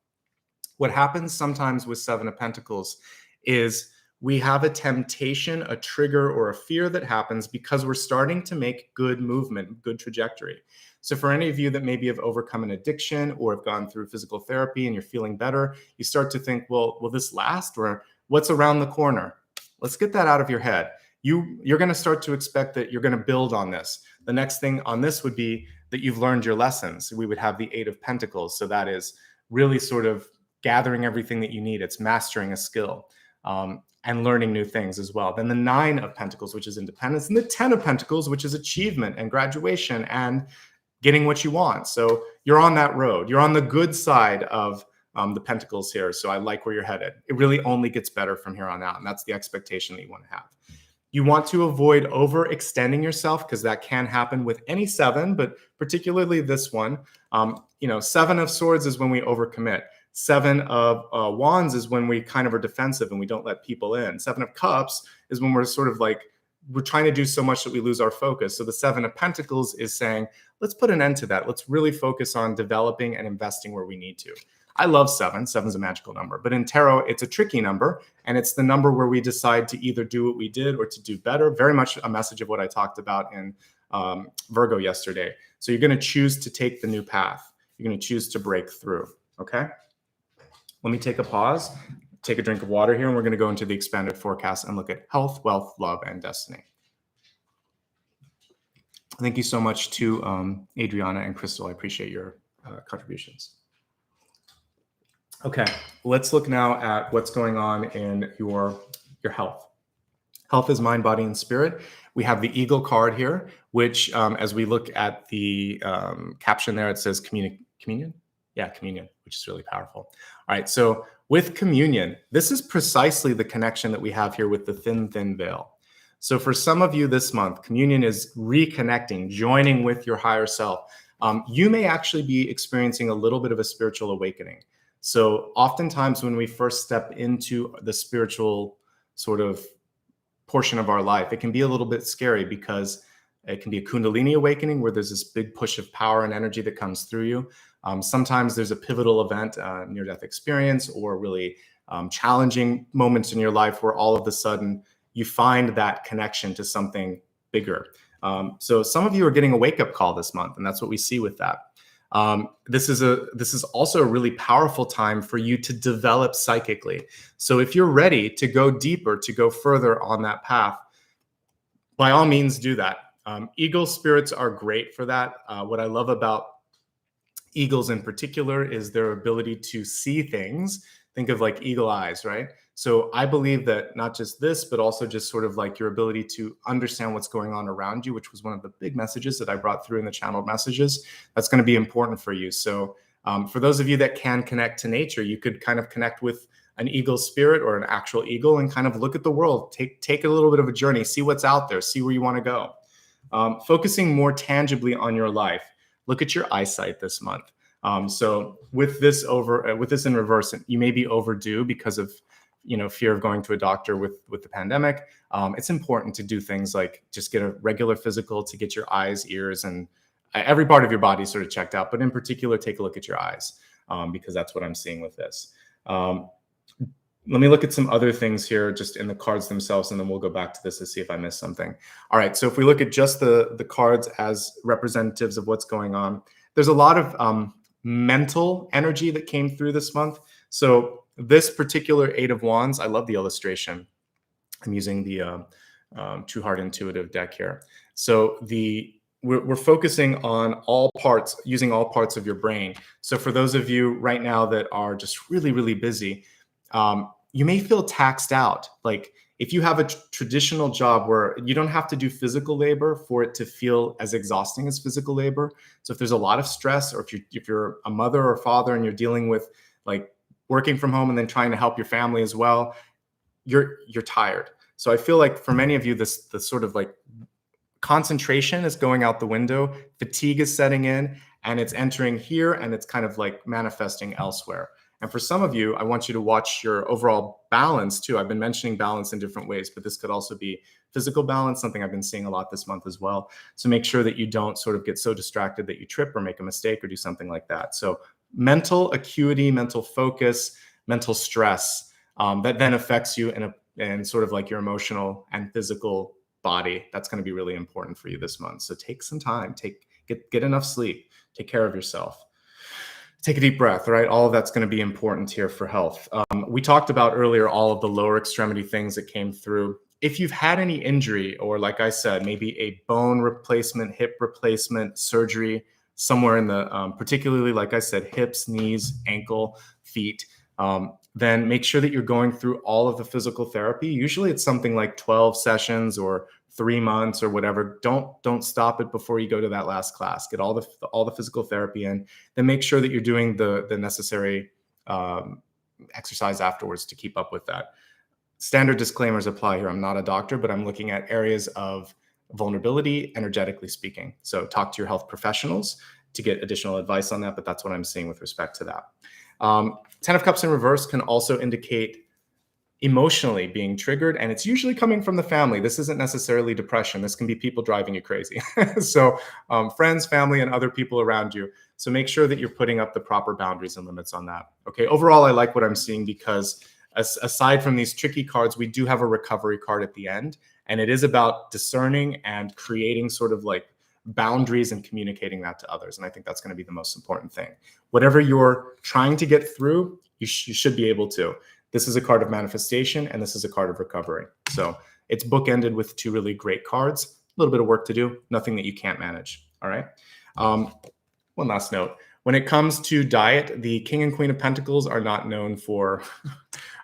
What happens sometimes with 7 of Pentacles is we have a temptation, a trigger, or a fear that happens because we're starting to make good movement, good trajectory. So for any of you that maybe have overcome an addiction or have gone through physical therapy and you're feeling better, you start to think, well, will this last? Or what's around the corner? Let's get that out of your head. You're going to start to expect that you're going to build on this. The next thing on this would be that you've learned your lessons. We would have the 8 of Pentacles. So that is really sort of gathering everything that you need. It's mastering a skill and learning new things as well. Then the 9 of Pentacles, which is independence, and the 10 of Pentacles, which is achievement and graduation and getting what you want. So you're on that road. You're on the good side of the Pentacles here. So I like where you're headed. It really only gets better from here on out. And that's the expectation that you want to have. You want to avoid overextending yourself because that can happen with any 7, but particularly this one. 7 of Swords is when we overcommit. 7 of Wands is when we kind of are defensive and we don't let people in. 7 of Cups is when we're sort of like, we're trying to do so much that we lose our focus. So the 7 of Pentacles is saying, let's put an end to that. Let's really focus on developing and investing where we need to. I love 7. 7 is a magical number, but in tarot, it's a tricky number. And it's the number where we decide to either do what we did or to do better. Very much a message of what I talked about in Virgo yesterday. So you're going to choose to take the new path. You're going to choose to break through. Okay. Let me take a pause, take a drink of water here, and we're going to go into the expanded forecast and look at health, wealth, love, and destiny. Thank you so much to Adriana and Crystal. I appreciate your contributions. Okay, let's look now at what's going on in your health. Health is mind, body, and spirit. We have the Eagle card here, which as we look at the caption there, it says communion. Yeah, communion, which is really powerful. All right, so with communion, this is precisely the connection that we have here with the thin veil. So for some of you this month, communion is reconnecting, joining with your higher self. You may actually be experiencing a little bit of a spiritual awakening. So oftentimes when we first step into the spiritual sort of portion of our life, it can be a little bit scary because it can be a Kundalini awakening where there's this big push of power and energy that comes through you. Sometimes there's a pivotal event, near-death experience, or really challenging moments in your life where all of a sudden you find that connection to something bigger. So some of you are getting a wake-up call this month, and that's what we see with that. This is also a really powerful time for you to develop psychically. So if you're ready to go deeper, to go further on that path, by all means do that. Eagle spirits are great for that. What I love about eagles in particular is their ability to see things. Think of like eagle eyes, right? So I believe that not just this, but also just sort of like your ability to understand what's going on around you, which was one of the big messages that I brought through in the channeled messages. That's going to be important for you. So for those of you that can connect to nature, you could kind of connect with an eagle spirit or an actual eagle and kind of look at the world, take a little bit of a journey, see what's out there, see where you want to go. Focusing more tangibly on your life. Look at your eyesight this month. So with this in reverse, you may be overdue because of fear of going to a doctor with the pandemic. It's important to do things like just get a regular physical to get your eyes, ears, and every part of your body sort of checked out. But in particular, take a look at your eyes because that's what I'm seeing with this. Let me look at some other things here just in the cards themselves, and then we'll go back to this to see if I missed something. All right, so if we look at just the cards as representatives of what's going on, there's a lot of mental energy that came through this month. So this particular 8 of Wands, I love the illustration. I'm using the True Heart Intuitive deck here. So we're focusing on all parts, using all parts of your brain. So for those of you right now that are just really, really busy, you may feel taxed out. Like if you have a traditional job where you don't have to do physical labor for it to feel as exhausting as physical labor. So if there's a lot of stress, or if you're a mother or father and you're dealing with like working from home and then trying to help your family as well, you're tired. So I feel like for many of you, the sort of like concentration is going out the window, fatigue is setting in, and it's entering here, and it's kind of like manifesting elsewhere. And for some of you, I want you to watch your overall balance too. I've been mentioning balance in different ways, but this could also be physical balance, something I've been seeing a lot this month as well. So make sure that you don't sort of get so distracted that you trip or make a mistake or do something like that. So mental acuity, mental focus, mental stress, that then affects you in and sort of like your emotional and physical body. That's going to be really important for you this month. So take some time, get enough sleep, take care of yourself. Take a deep breath, right? All of that's going to be important here for health. We talked about earlier all of the lower extremity things that came through. If you've had any injury, or like I said, maybe a bone replacement, hip replacement, surgery, somewhere in the, particularly, like I said, hips, knees, ankle, feet, then make sure that you're going through all of the physical therapy. Usually it's something like 12 sessions or 3 months or whatever. Don't stop it before you go to that last class. Get all the physical therapy in. Then make sure that you're doing the necessary exercise afterwards to keep up with that. Standard disclaimers apply here. I'm not a doctor, but I'm looking at areas of vulnerability, energetically speaking. So talk to your health professionals to get additional advice on that, but that's what I'm seeing with respect to that. 10 of Cups in reverse can also indicate emotionally being triggered, and it's usually coming from the family. This isn't necessarily depression. This can be people driving you crazy. So friends, family, and other people around you. So make sure that you're putting up the proper boundaries and limits on that. Okay, overall, I like what I'm seeing because aside from these tricky cards, we do have a recovery card at the end, and it is about discerning and creating sort of like boundaries and communicating that to others. And I think that's going to be the most important thing. Whatever you're trying to get through, you should be able to. This is a card of manifestation, and this is a card of recovery. So it's bookended with two really great cards. A little bit of work to do, nothing that you can't manage. All right. One last note. When it comes to diet, the King and Queen of Pentacles are not known for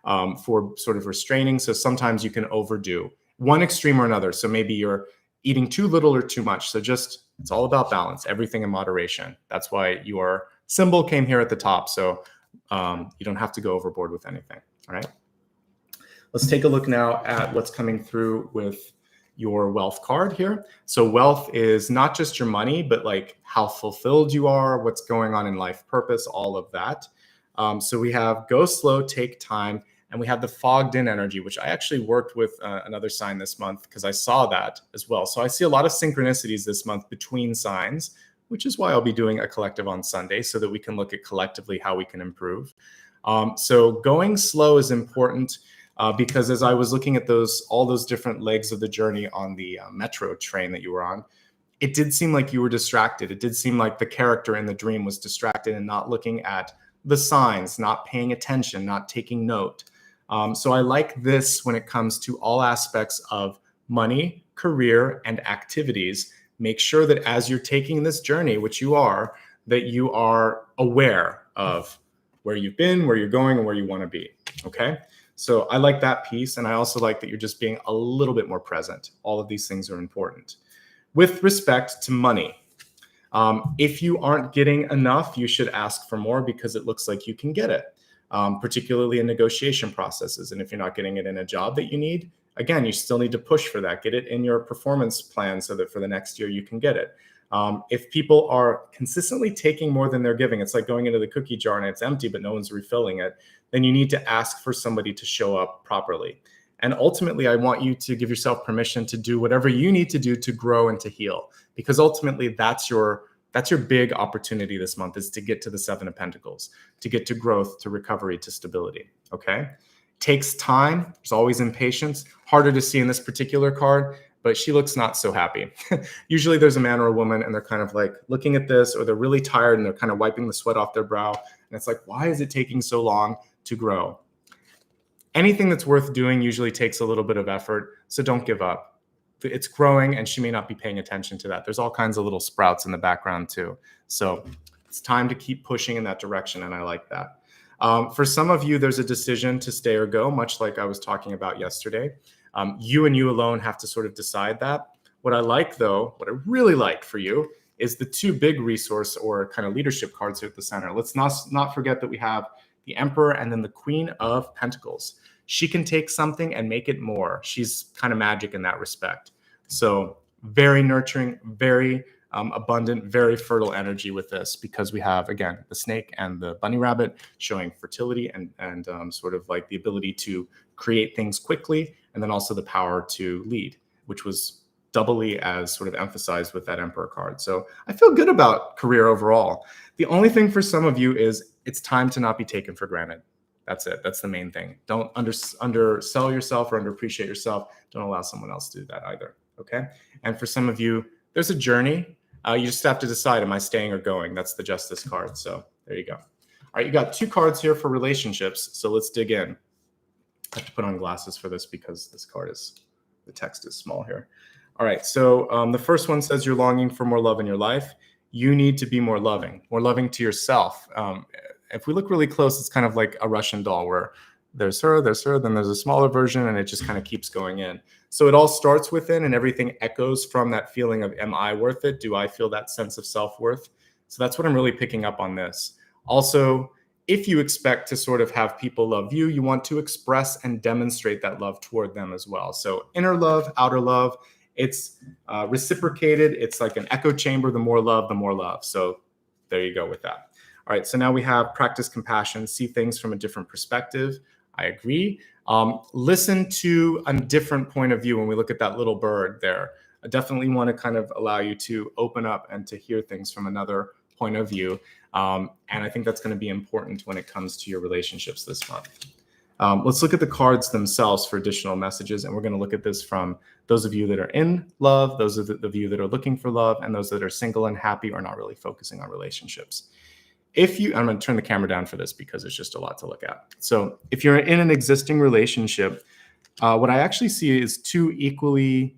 sort of restraining. So sometimes you can overdo one extreme or another. So maybe you're eating too little or too much. So it's all about balance, everything in moderation. That's why your symbol came here at the top. So you don't have to go overboard with anything. All right. Let's take a look now at what's coming through with your wealth card here. So wealth is not just your money, but like how fulfilled you are, what's going on in life purpose, all of that. So we have go slow, take time, and we have the fogged in energy, which I actually worked with another sign this month because I saw that as well. So I see a lot of synchronicities this month between signs, which is why I'll be doing a collective on Sunday so that we can look at collectively how we can improve. So going slow is important because as I was looking at all those different legs of the journey on the metro train that you were on, it did seem like you were distracted. It did seem like the character in the dream was distracted and not looking at the signs, not paying attention, not taking note. So I like this when it comes to all aspects of money, career, and activities. Make sure that as you're taking this journey, which you are, that you are aware of where you've been, where you're going, and where you want to be. Okay. So I like that piece. And I also like that you're just being a little bit more present. All of these things are important. With respect to money, if you aren't getting enough, you should ask for more because it looks like you can get it, particularly in negotiation processes. And if you're not getting it in a job that you need, again, you still need to push for that. Get it in your performance plan so that for the next year you can get it. If people are consistently taking more than they're giving, it's like going into the cookie jar and it's empty, but no one's refilling it, then you need to ask for somebody to show up properly. And ultimately, I want you to give yourself permission to do whatever you need to do to grow and to heal, because ultimately that's your big opportunity this month, is to get to the Seven of Pentacles, to get to growth, to recovery, to stability. Okay. Takes time. There's always impatience. Harder to see in this particular card, but she looks not so happy. Usually there's a man or a woman and they're kind of like looking at this, or they're really tired and they're kind of wiping the sweat off their brow. And it's like, why is it taking so long to grow? Anything that's worth doing usually takes a little bit of effort. So don't give up. It's growing and she may not be paying attention to that. There's all kinds of little sprouts in the background too. So it's time to keep pushing in that direction. And I like that. For some of you, there's a decision to stay or go, much like I was talking about yesterday. You and you alone have to sort of decide that. What I like though, what I really like for you is the two big resource or kind of leadership cards here at the center. Let's not forget that we have the Emperor and then the Queen of Pentacles. She can take something and make it more. She's kind of magic in that respect. So very nurturing, very abundant, very fertile energy with this, because we have, again, the snake and the bunny rabbit showing fertility and sort of like the ability to create things quickly, and then also the power to lead, which was doubly as sort of emphasized with that Emperor card. So I feel good about career overall. The only thing for some of you is it's time to not be taken for granted. That's it. That's the main thing. Don't undersell yourself or underappreciate yourself. Don't allow someone else to do that either. Okay. And for some of you, there's a journey. You just have to decide, am I staying or going? That's the Justice card. So there you go. All right. You got 2 cards here for relationships. So let's dig in. I have to put on glasses for this because this card the text is small here. All right. So the first one says you're longing for more love in your life. You need to be more loving to yourself. If we look really close, it's kind of like a Russian doll where there's her, then there's a smaller version, and it just kind of keeps going in. So it all starts within, and everything echoes from that feeling of, am I worth it? Do I feel that sense of self-worth? So that's what I'm really picking up on this. Also, if you expect to sort of have people love you, you want to express and demonstrate that love toward them as well. So inner love, outer love, it's reciprocated. It's like an echo chamber. The more love, the more love. So there you go with that. All right, so now we have practice compassion, see things from a different perspective. I agree. Listen to a different point of view when we look at that little bird there. I definitely want to kind of allow you to open up and to hear things from another point of view. And I think that's going to be important when it comes to your relationships this month. Let's look at the cards themselves for additional messages. And we're going to look at this from those of you that are in love, those of you that are looking for love, and those that are single and happy or not really focusing on relationships. I'm going to turn the camera down for this because it's just a lot to look at. So if you're in an existing relationship, what I actually see is 2 equally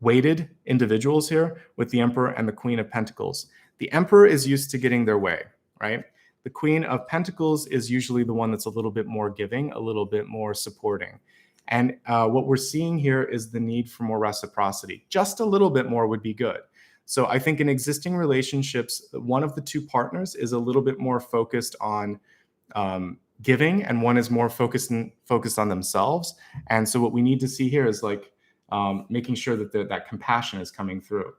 weighted individuals here with the Emperor and the Queen of Pentacles. The Emperor is used to getting their way, right? The Queen of Pentacles is usually the one that's a little bit more giving, a little bit more supporting. And what we're seeing here is the need for more reciprocity. Just a little bit more would be good. So I think in existing relationships, one of the 2 partners is a little bit more focused on giving, and one is more focused on themselves. And so what we need to see here is like making sure that that compassion is coming through.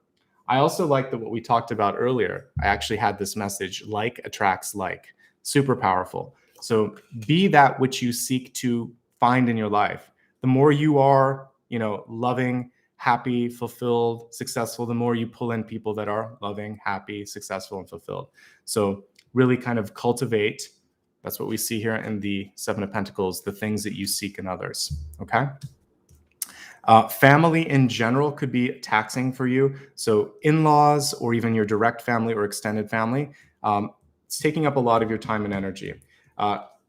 I also like that what we talked about earlier. I actually had this message, like attracts like, super powerful. So be that which you seek to find in your life. The more you are, loving, happy, fulfilled, successful, the more you pull in people that are loving, happy, successful, and fulfilled. So really kind of cultivate. That's what we see here in the 7 of Pentacles, the things that you seek in others. Okay. Family in general could be taxing for you. So in-laws or even your direct family or extended family, it's taking up a lot of your time and energy,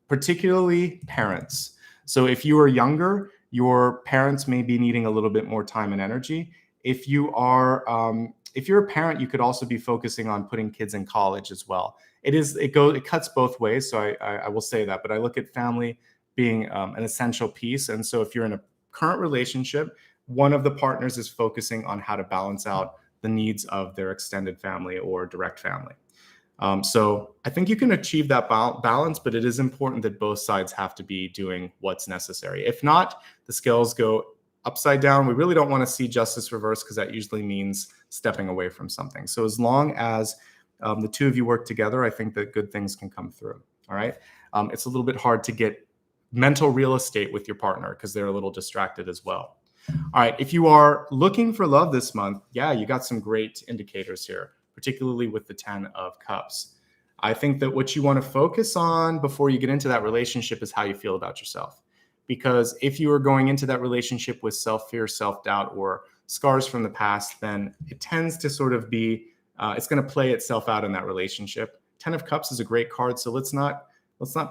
particularly parents. So if you are younger, your parents may be needing a little bit more time and energy. If you're a parent, you could also be focusing on putting kids in college as well. It cuts both ways. So I will say that, but I look at family being an essential piece. And so if you're in a current relationship, one of the partners is focusing on how to balance out the needs of their extended family or direct family. So I think you can achieve that balance, but it is important that both sides have to be doing what's necessary. If not, the scales go upside down. We really don't want to see justice reverse because that usually means stepping away from something. So as long as the 2 of you work together, I think that good things can come through. All right. It's a little bit hard to get mental real estate with your partner because they're a little distracted as well. All right. If you are looking for love this month, yeah, you got some great indicators here, particularly with the 10 of Cups. I think that what you want to focus on before you get into that relationship is how you feel about yourself. Because if you are going into that relationship with self-fear, self-doubt, or scars from the past, then it tends to sort of be, it's going to play itself out in that relationship. 10 of Cups is a great card, so let's not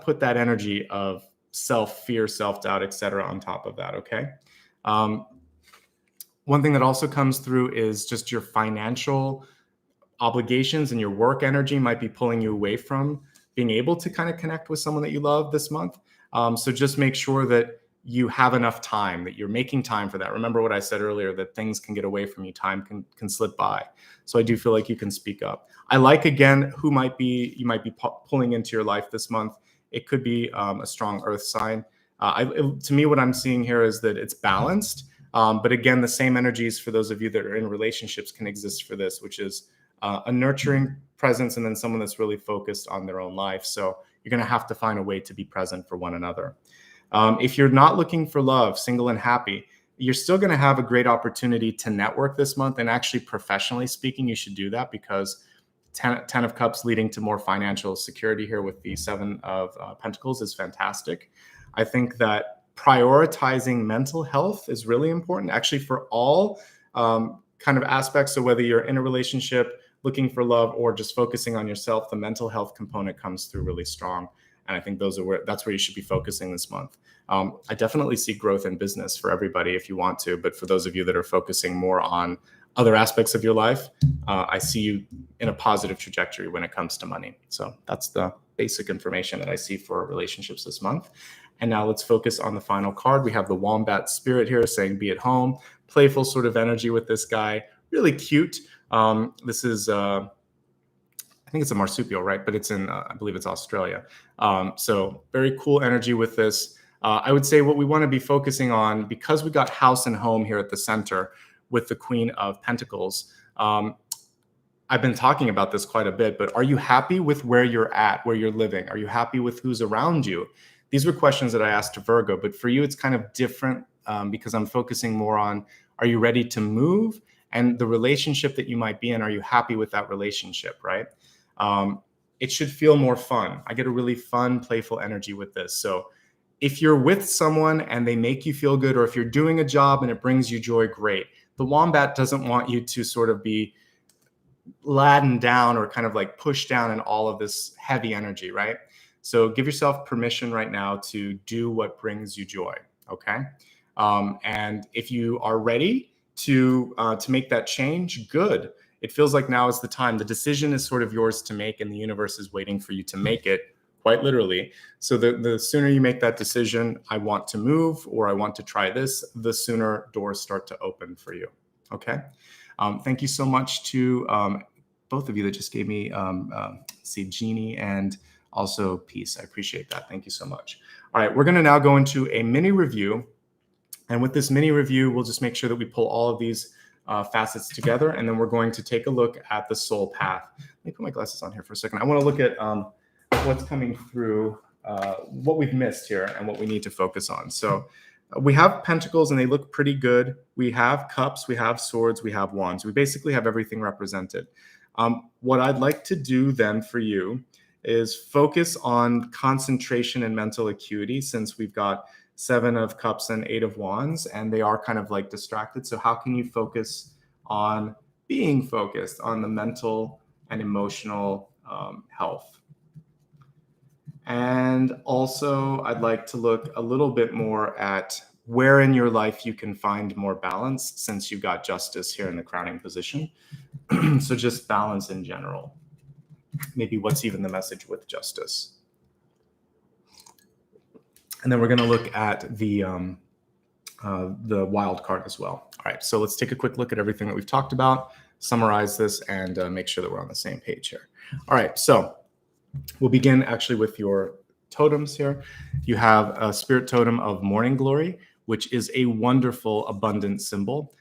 put that energy of self-fear, self-doubt, etc. on top of that, okay? One thing that also comes through is just your financial obligations and your work energy might be pulling you away from being able to kind of connect with someone that you love this month. So just make sure that you have enough time, that you're making time for that. Remember what I said earlier, that things can get away from you. Time can slip by. So I do feel like you can speak up. I like, again, who you might be pulling into your life this month. It could be a strong earth sign. To me, what I'm seeing here is that it's balanced. But again, the same energies for those of you that are in relationships can exist for this, which is a nurturing presence and then someone that's really focused on their own life. So you're going to have to find a way to be present for one another. If you're not looking for love, single and happy, you're still going to have a great opportunity to network this month. And actually, professionally speaking, you should do that because Ten of Cups leading to more financial security here with the Seven of Pentacles is fantastic. I think that prioritizing mental health is really important, actually, for all kind of aspects. So whether you're in a relationship, looking for love, or just focusing on yourself, the mental health component comes through really strong. And I think that's where you should be focusing this month. I definitely see growth in business for everybody if you want to, but for those of you that are focusing more on other aspects of your life, I see you in a positive trajectory when it comes to money. So that's the basic information that I see for relationships this month. And now let's focus on the final card. We have the Wombat Spirit here saying, be at home. Playful sort of energy with this guy. Really cute. This is, I think it's a marsupial, right? But it's in, I believe it's Australia. So very cool energy with this. I would say what we want to be focusing on, because we got house and home here at the center with the Queen of Pentacles. I've been talking about this quite a bit, but are you happy with where you're at, where you're living? Are you happy with who's around you? These were questions that I asked to Virgo, but for you, it's kind of different because I'm focusing more on, are you ready to move? And the relationship that you might be in, are you happy with that relationship, right? It should feel more fun. I get a really fun, playful energy with this. So if you're with someone and they make you feel good, or if you're doing a job and it brings you joy, great. The Wombat doesn't want you to sort of be laden down or kind of like pushed down in all of this heavy energy, right? So give yourself permission right now to do what brings you joy, okay? And if you are ready to make that change, good. It feels like now is the time. The decision is sort of yours to make, and the universe is waiting for you to make it, quite literally. So the sooner you make that decision, I want to move, or I want to try this, the sooner doors start to open for you, okay? Thank you so much to both of you that just gave me, see, Jeannie and also Peace. I appreciate that. Thank you so much. All right, we're going to now go into a mini review. And with this mini review, we'll just make sure that we pull all of these facets together. And then we're going to take a look at the soul path. Let me put my glasses on here for a second. I want to look at what's coming through, what we've missed here and what we need to focus on. So we have Pentacles and they look pretty good. We have Cups, we have Swords, we have Wands. We basically have everything represented. What I'd like to do then for you is focus on concentration and mental acuity, since we've got 7 of Cups and 8 of Wands, and they are kind of like distracted. So how can you focus on being focused on the mental and emotional health? And also, I'd like to look a little bit more at where in your life you can find more balance, since you've got Justice here in the crowning position. So just balance in general. Maybe what's even the message with Justice. And then we're going to look at the wild card as well. All right, so let's take a quick look at everything that we've talked about, summarize this, and make sure that we're on the same page here. All right, so we'll begin actually with your totems here. You have a spirit totem of morning glory, which is a wonderful, abundant symbol.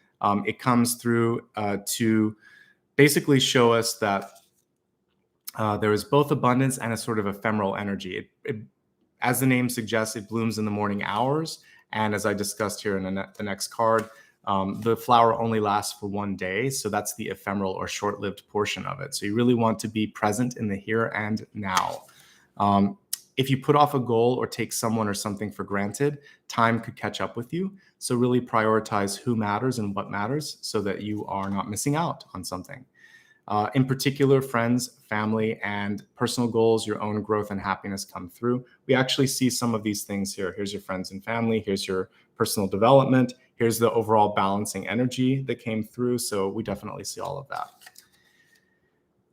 It comes through to basically show us that there is both abundance and a sort of ephemeral energy. As the name suggests, it blooms in the morning hours. And as I discussed here in the next card, the flower only lasts for one day. So that's the ephemeral or short-lived portion of it. So you really want to be present in the here and now. If you put off a goal or take someone or something for granted, time could catch up with you. So really prioritize who matters and what matters so that you are not missing out on something. In particular, friends, family, and personal goals, your own growth and happiness come through. We actually see some of these things here. Here's your friends and family. Here's your personal development. Here's the overall balancing energy that came through. So we definitely see all of that.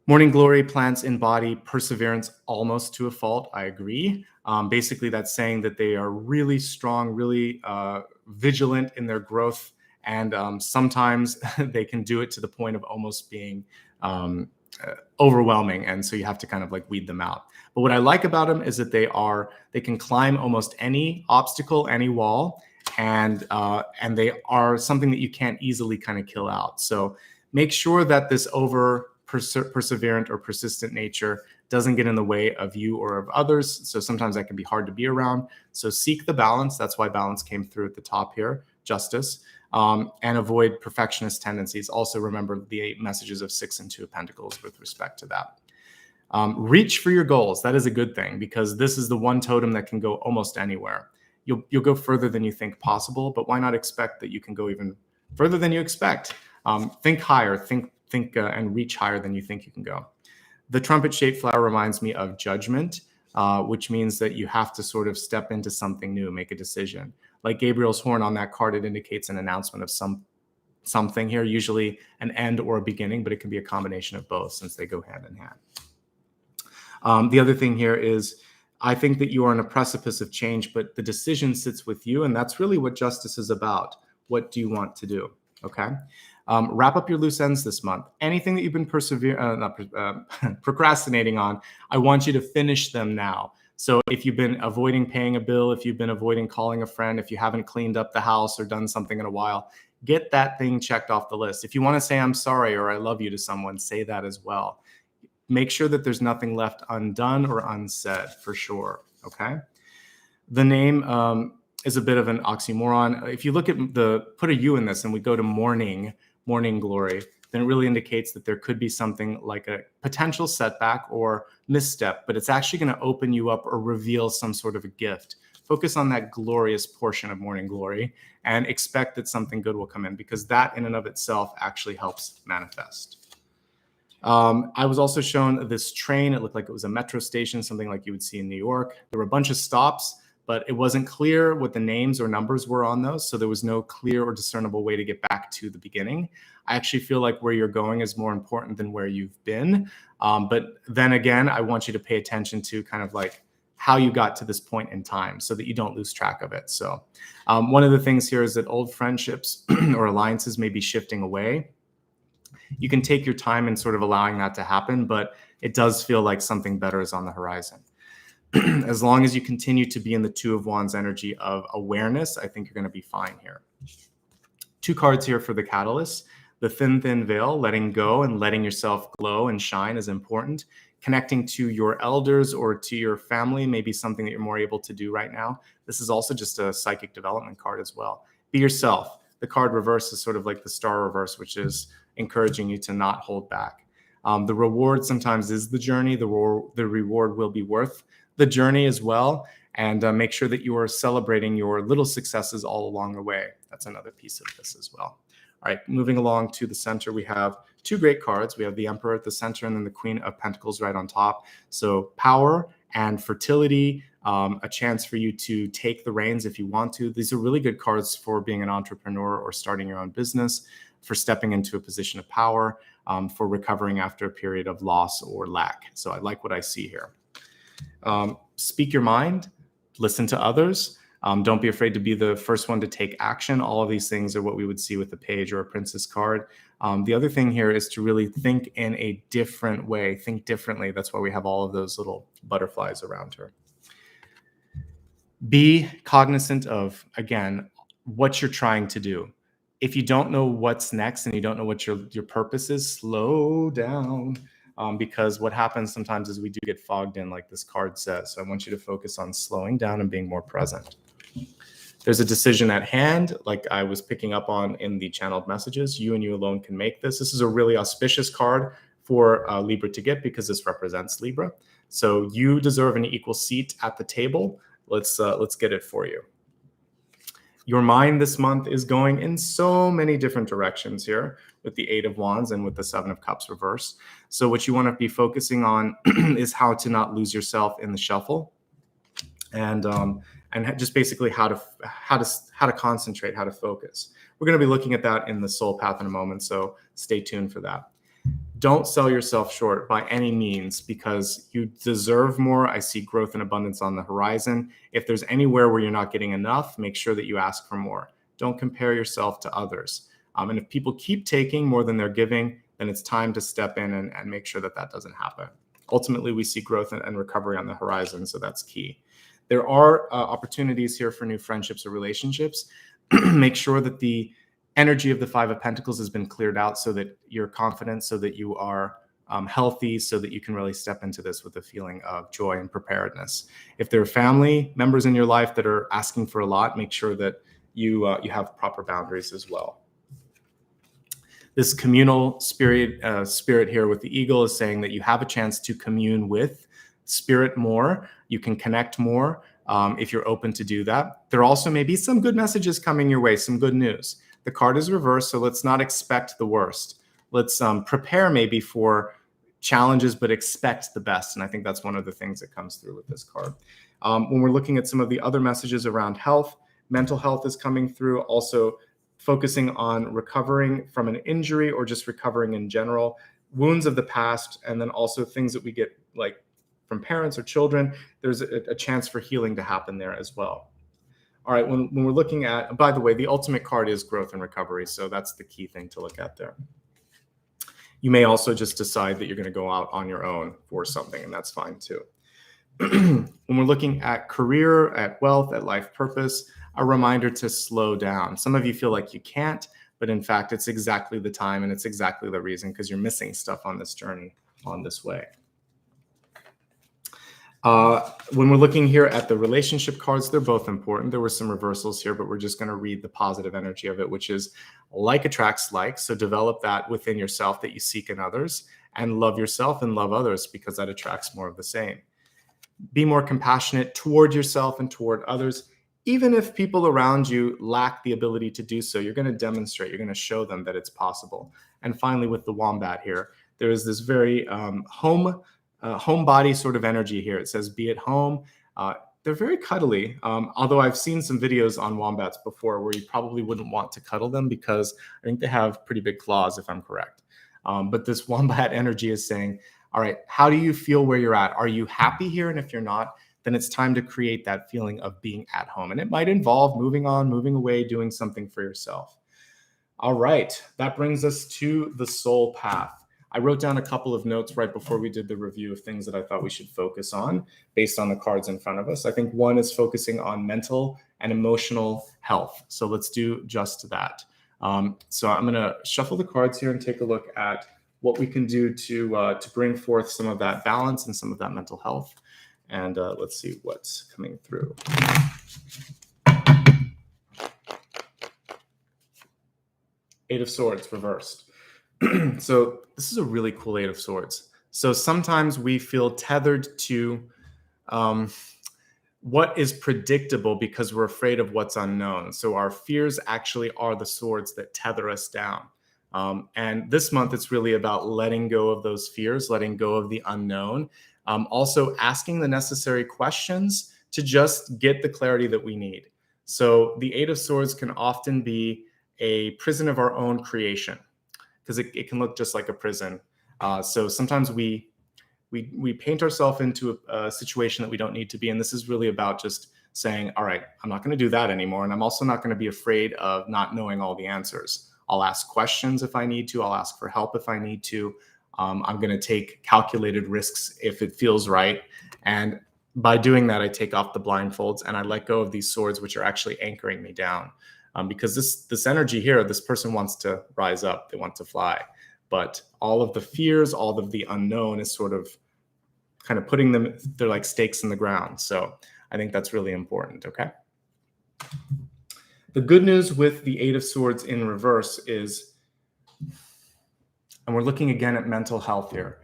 Morning glory, plants embody perseverance almost to a fault. I agree. Basically, that's saying that they are really strong, really vigilant in their growth. And sometimes they can do it to the point of almost being overwhelming. And so you have to kind of like weed them out. But what I like about them is that they can climb almost any obstacle, any wall, and they are something that you can't easily kind of kill out. So make sure that this perseverant or persistent nature doesn't get in the way of you or of others. So sometimes that can be hard to be around. So seek the balance. That's why balance came through at the top here, Justice. and avoid perfectionist tendencies. Also remember the 8 messages of 6 and 2 of Pentacles with respect to that. Reach for your goals. That is a good thing, because this is the one totem that can go almost anywhere. You'll go further than you think possible, but why not expect that you can go even further than you expect? Think higher, think and reach higher than you think you can go. The trumpet-shaped flower reminds me of judgment, which means that you have to sort of step into something new, make a decision. Like Gabriel's horn on that card, it indicates an announcement of something here, usually an end or a beginning, but it can be a combination of both since they go hand in hand. The other thing here is, I think that you are on a precipice of change, but the decision sits with you, and that's really what justice is about. What do you want to do? Okay. Wrap up your loose ends this month. Anything that you've been procrastinating on, I want you to finish them now. So if you've been avoiding paying a bill, if you've been avoiding calling a friend, if you haven't cleaned up the house or done something in a while, get that thing checked off the list. If you want to say I'm sorry or I love you to someone, say that as well. Make sure that there's nothing left undone or unsaid, for sure. Okay. The name is a bit of an oxymoron. If you look at put a U in this and we go to morning glory, then it really indicates that there could be something like a potential setback or misstep, but it's actually going to open you up or reveal some sort of a gift. Focus on that glorious portion of morning glory and expect that something good will come in, because that in and of itself actually helps manifest. I was also shown this train. It looked like it was a metro station, something like you would see in New York. There were a bunch of stops, but it wasn't clear what the names or numbers were on those. So there was no clear or discernible way to get back to the beginning. I actually feel like where you're going is more important than where you've been. But then again, I want you to pay attention to kind of like how you got to this point in time so that you don't lose track of it. So one of the things here is that old friendships or alliances may be shifting away. You can take your time in sort of allowing that to happen, but it does feel like something better is on the horizon. As long as you continue to be in the 2 of Wands energy of awareness, I think you're going to be fine here. 2 cards here for the catalyst. The thin veil, letting go and letting yourself glow and shine is important. Connecting to your elders or to your family may be something that you're more able to do right now. This is also just a psychic development card as well. Be yourself. The card reverse is sort of like the star reverse, which is encouraging you to not hold back. The reward sometimes is the journey. The reward will be worth the journey as well. And make sure that you are celebrating your little successes all along the way. That's another piece of this as well. All right, moving along to the center, we have 2 great cards. We have the Emperor at the center and then the Queen of Pentacles right on top. So power and fertility, a chance for you to take the reins if you want to. These are really good cards for being an entrepreneur or starting your own business, for stepping into a position of power, for recovering after a period of loss or lack. So I like what I see here. Speak your mind, listen to others. Don't be afraid to be the first one to take action. All of these things are what we would see with a page or a princess card. The other thing here is to really think in a different way, think differently. That's why we have all of those little butterflies around her. Be cognizant of, again, what you're trying to do. If you don't know what's next and you don't know what your purpose is, slow down. Because what happens sometimes is we do get fogged in, like this card says. So I want you to focus on slowing down and being more present. There's a decision at hand, like I was picking up on in the channeled messages. You and you alone can make this. This is a really auspicious card for Libra to get because this represents Libra. So you deserve an equal seat at the table. Let's get it for you. Your mind this month is going in so many different directions here with the 8 of Wands and with the 7 of Cups reverse. So what you want to be focusing on is how to not lose yourself in the shuffle, and just basically how to concentrate, how to focus. We're going to be looking at that in the soul path in a moment, so stay tuned for that. Don't sell yourself short by any means, because you deserve more. I see growth and abundance on the horizon. If there's anywhere where you're not getting enough, make sure that you ask for more. Don't compare yourself to others. And if people keep taking more than they're giving, then it's time to step in and make sure that that doesn't happen. Ultimately, we see growth and recovery on the horizon, so that's key. There are opportunities here for new friendships or relationships. Make sure that the energy of the 5 of Pentacles has been cleared out so that you're confident, so that you are healthy, so that you can really step into this with a feeling of joy and preparedness. If there are family members in your life that are asking for a lot, make sure that you have proper boundaries as well. This communal spirit here with the eagle is saying that you have a chance to commune with spirit more. You can connect more if you're open to do that. There also may be some good messages coming your way, some good news. The card is reversed, so let's not expect the worst. Let's prepare maybe for challenges, but expect the best. And I think that's one of the things that comes through with this card. When we're looking at some of the other messages around health, mental health is coming through, also focusing on recovering from an injury or just recovering in general, wounds of the past, and then also things that we get like from parents or children. There's a chance for healing to happen there as well. All right, when we're looking at, by the way, the ultimate card is growth and recovery. So that's the key thing to look at there. You may also just decide that you're going to go out on your own for something, and that's fine too. When we're looking at career, at wealth, at life purpose, a reminder to slow down. Some of you feel like you can't, but in fact, it's exactly the time and it's exactly the reason, because you're missing stuff on this journey, on this way. When we're looking here at the relationship cards, they're both important. There were some reversals here, but we're just going to read the positive energy of it, which is like attracts like. So develop that within yourself that you seek in others, and love yourself and love others, because that attracts more of the same. Be more compassionate toward yourself and toward others. Even if people around you lack the ability to do so, you're going to demonstrate, you're going to show them that it's possible. And finally, with the wombat here, there is this very homebody sort of energy here. It says, be at home. They're very cuddly, although I've seen some videos on wombats before where you probably wouldn't want to cuddle them, because I think they have pretty big claws, if I'm correct. But this wombat energy is saying, all right, how do you feel where you're at? Are you happy here? And if you're not, then it's time to create that feeling of being at home. And it might involve moving on, moving away, doing something for yourself. All right, that brings us to the soul path. I wrote down a couple of notes right before we did the review of things that I thought we should focus on based on the cards in front of us. I think one is focusing on mental and emotional health. So let's do just that. So I'm going to shuffle the cards here and take a look at what we can do to bring forth some of that balance and some of that mental health. And let's see what's coming through. Eight of Swords reversed. So this is a really cool Eight of Swords. So sometimes we feel tethered to what is predictable because we're afraid of what's unknown. So our fears actually are the swords that tether us down. And this month, it's really about letting go of those fears, letting go of the unknown. Also asking the necessary questions to just get the clarity that we need. So the Eight of Swords can often be a prison of our own creation, because it can look just like a prison. So sometimes we paint ourselves into a situation that we don't need to be. And this is really about just saying, all right, I'm not going to do that anymore. And I'm also not going to be afraid of not knowing all the answers. I'll ask questions if I need to. I'll ask for help if I need to. I'm going to take calculated risks if it feels right. And by doing that, I take off the blindfolds and I let go of these swords, which are actually anchoring me down. Because this energy here, this person wants to rise up. They want to fly. But all of the fears, all of the unknown is sort of kind of putting them, they're like stakes in the ground. So I think that's really important, okay? The good news with the Eight of Swords in reverse is, and we're looking again at mental health here,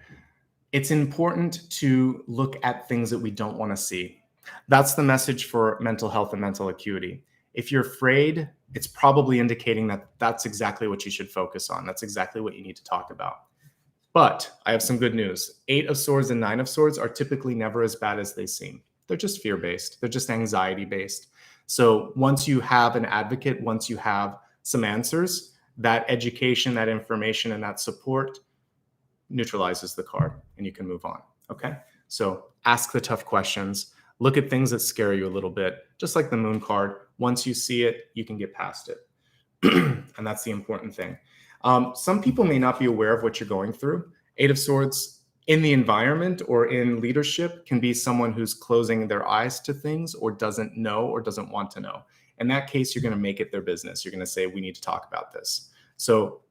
it's important to look at things that we don't want to see. That's the message for mental health and mental acuity. If you're afraid, it's probably indicating that that's exactly what you should focus on. That's exactly what you need to talk about. But I have some good news. Eight of Swords and Nine of Swords are typically never as bad as they seem. They're just fear-based. They're just anxiety-based. So once you have an advocate, once you have some answers, that education, that information, and that support neutralizes the card and you can move on, okay? So ask the tough questions. Look at things that scare you a little bit, just like the Moon card. Once you see it, you can get past it. And that's the important thing. Some people may not be aware of what you're going through. Eight of Swords in the environment or in leadership can be someone who's closing their eyes to things or doesn't know or doesn't want to know. In that case, you're going to make it their business. You're going to say, we need to talk about this. So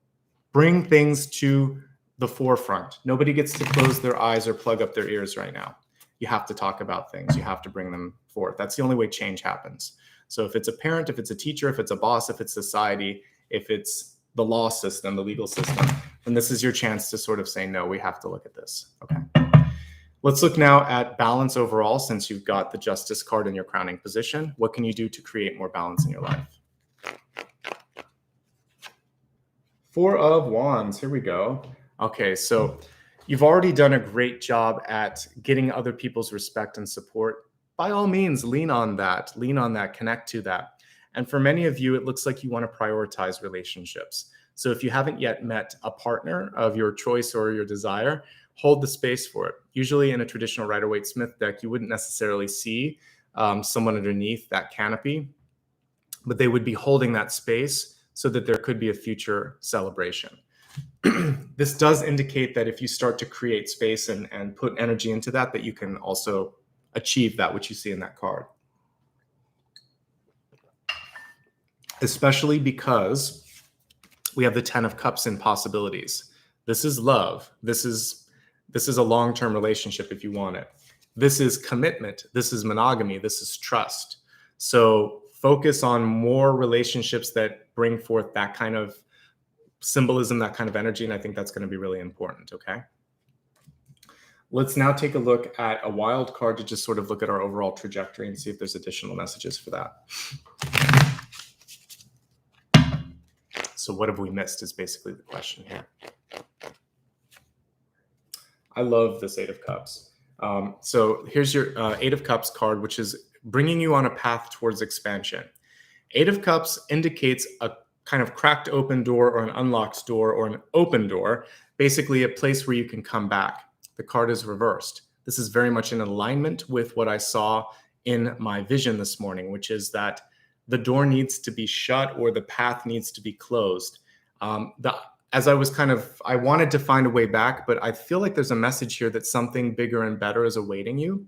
bring things to the forefront. Nobody gets to close their eyes or plug up their ears right now. You have to talk about things. You have to bring them forth. That's the only way change happens. So if it's a parent, if it's a teacher, if it's a boss, if it's society, if it's the law system, the legal system, then this is your chance to sort of say, no, we have to look at this. Okay. Let's look now at balance overall, since you've got the Justice card in your crowning position. What can you do to create more balance in your life? Four of Wands, here we go. Okay, so you've already done a great job at getting other people's respect and support. By all means, lean on that, connect to that. And for many of you, it looks like you want to prioritize relationships. So if you haven't yet met a partner of your choice or your desire, hold the space for it. Usually in a traditional Rider-Waite-Smith deck, you wouldn't necessarily see someone underneath that canopy, but they would be holding that space so that there could be a future celebration. This does indicate that if you start to create space and put energy into that, that you can also achieve that, which you see in that card. Especially because we have the 10 of Cups in possibilities. This is love. This is a long-term relationship if you want it. This is commitment. This is monogamy. This is trust. So focus on more relationships that bring forth that kind of symbolism, that kind of energy, and I think that's going to be really important, okay? Let's now take a look at a wild card to just sort of look at our overall trajectory and see if there's additional messages for that. So what have we missed is basically the question here. I love this Eight of Cups. So here's your Eight of Cups card, which is bringing you on a path towards expansion. Eight of Cups indicates a kind of cracked open door or an unlocked door or an open door, basically a place where you can come back. The card is reversed. This is very much in alignment with what I saw in my vision this morning, which is that the door needs to be shut or the path needs to be closed. As I was I wanted to find a way back, but I feel like there's a message here that something bigger and better is awaiting you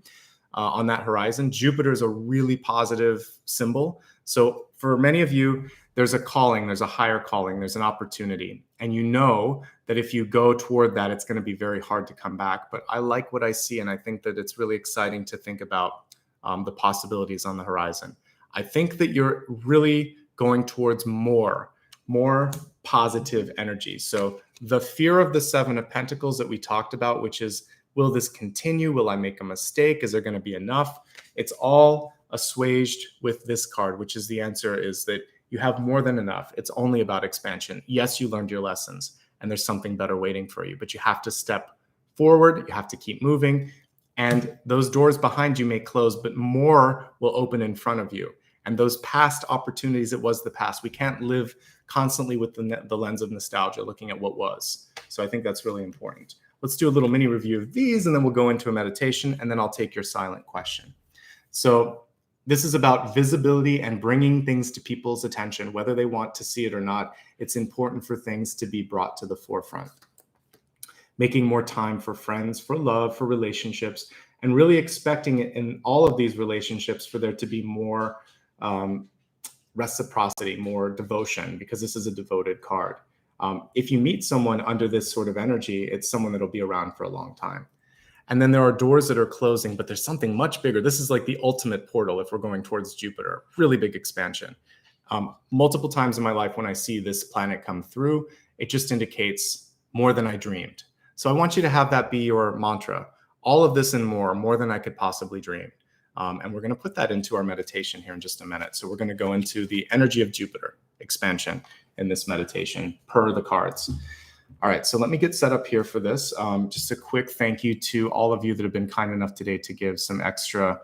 on that horizon. Jupiter is a really positive symbol. So for many of you, there's a calling, there's a higher calling, there's an opportunity. And you know that if you go toward that, it's going to be very hard to come back. But I like what I see, and I think that it's really exciting to think about the possibilities on the horizon. I think that you're really going towards more positive energy. So the fear of the Seven of Pentacles that we talked about, which is, will this continue? Will I make a mistake? Is there going to be enough? It's all assuaged with this card, which is the answer is that you have more than enough. It's only about expansion. Yes, you learned your lessons and there's something better waiting for you, but you have to step forward. You have to keep moving, and those doors behind you may close, but more will open in front of you. And those past opportunities, it was the past. We can't live constantly with the lens of nostalgia, looking at what was. So I think that's really important. Let's do a little mini review of these, and then we'll go into a meditation, and then I'll take your silent question. So this is about visibility and bringing things to people's attention, whether they want to see it or not. It's important for things to be brought to the forefront. Making more time for friends, for love, for relationships, and really expecting it in all of these relationships for there to be more reciprocity, more devotion, because this is a devoted card. If you meet someone under this sort of energy, it's someone that'll be around for a long time. And then there are doors that are closing, but there's something much bigger. This is like the ultimate portal if we're going towards Jupiter, really big expansion. Multiple times in my life when I see this planet come through, it just indicates more than I dreamed. So I want you to have that be your mantra. All of this and more than I could possibly dream. And we're going to put that into our meditation here in just a minute. So we're going to go into the energy of Jupiter expansion in this meditation per the cards. All right, so let me get set up here for this. Just a quick thank you to all of you that have been kind enough today to give some extra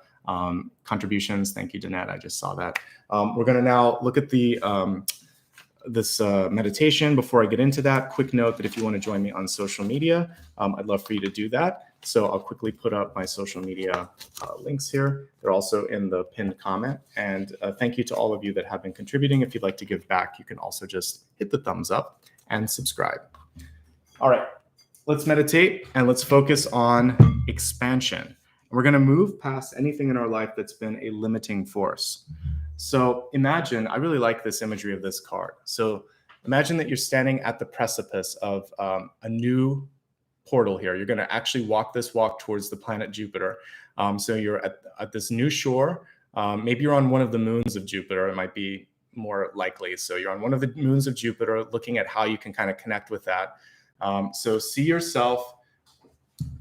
contributions. Thank you, Danette. I just saw that. We're going to now look at the this meditation. Before I get into that, quick note that if you want to join me on social media, I'd love for you to do that. So I'll quickly put up my social media links here. They're also in the pinned comment. And thank you to all of you that have been contributing. If you'd like to give back, you can also just hit the thumbs up and subscribe. All right, let's meditate and let's focus on expansion. We're going to move past anything in our life that's been a limiting force. So imagine, I really like this imagery of this card. So imagine that you're standing at the precipice of a new portal here. You're going to actually walk this walk towards the planet Jupiter. So you're at this new shore. Maybe you're on one of the moons of Jupiter. It might be more likely. So you're on one of the moons of Jupiter, looking at how you can kind of connect with that. So see yourself.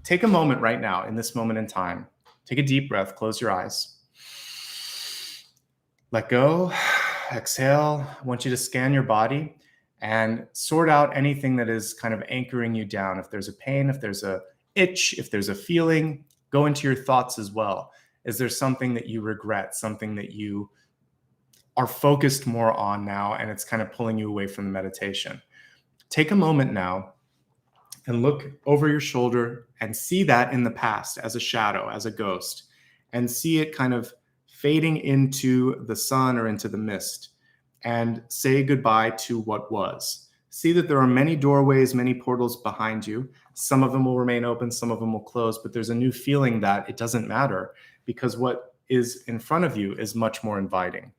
Take a moment right now, in this moment in time. Take a deep breath. Close your eyes. Let go. Exhale. I want you to scan your body and sort out anything that is kind of anchoring you down. If there's a pain, if there's a itch, if there's a feeling, go into your thoughts as well. Is there something that you regret, something that you are focused more on now, and it's kind of pulling you away from the meditation? Take a moment now and look over your shoulder and see that in the past as a shadow, as a ghost, and see it kind of fading into the sun or into the mist, and say goodbye to what was. See that there are many doorways, many portals behind you. Some of them will remain open, some of them will close, but there's a new feeling that it doesn't matter, because what is in front of you is much more inviting.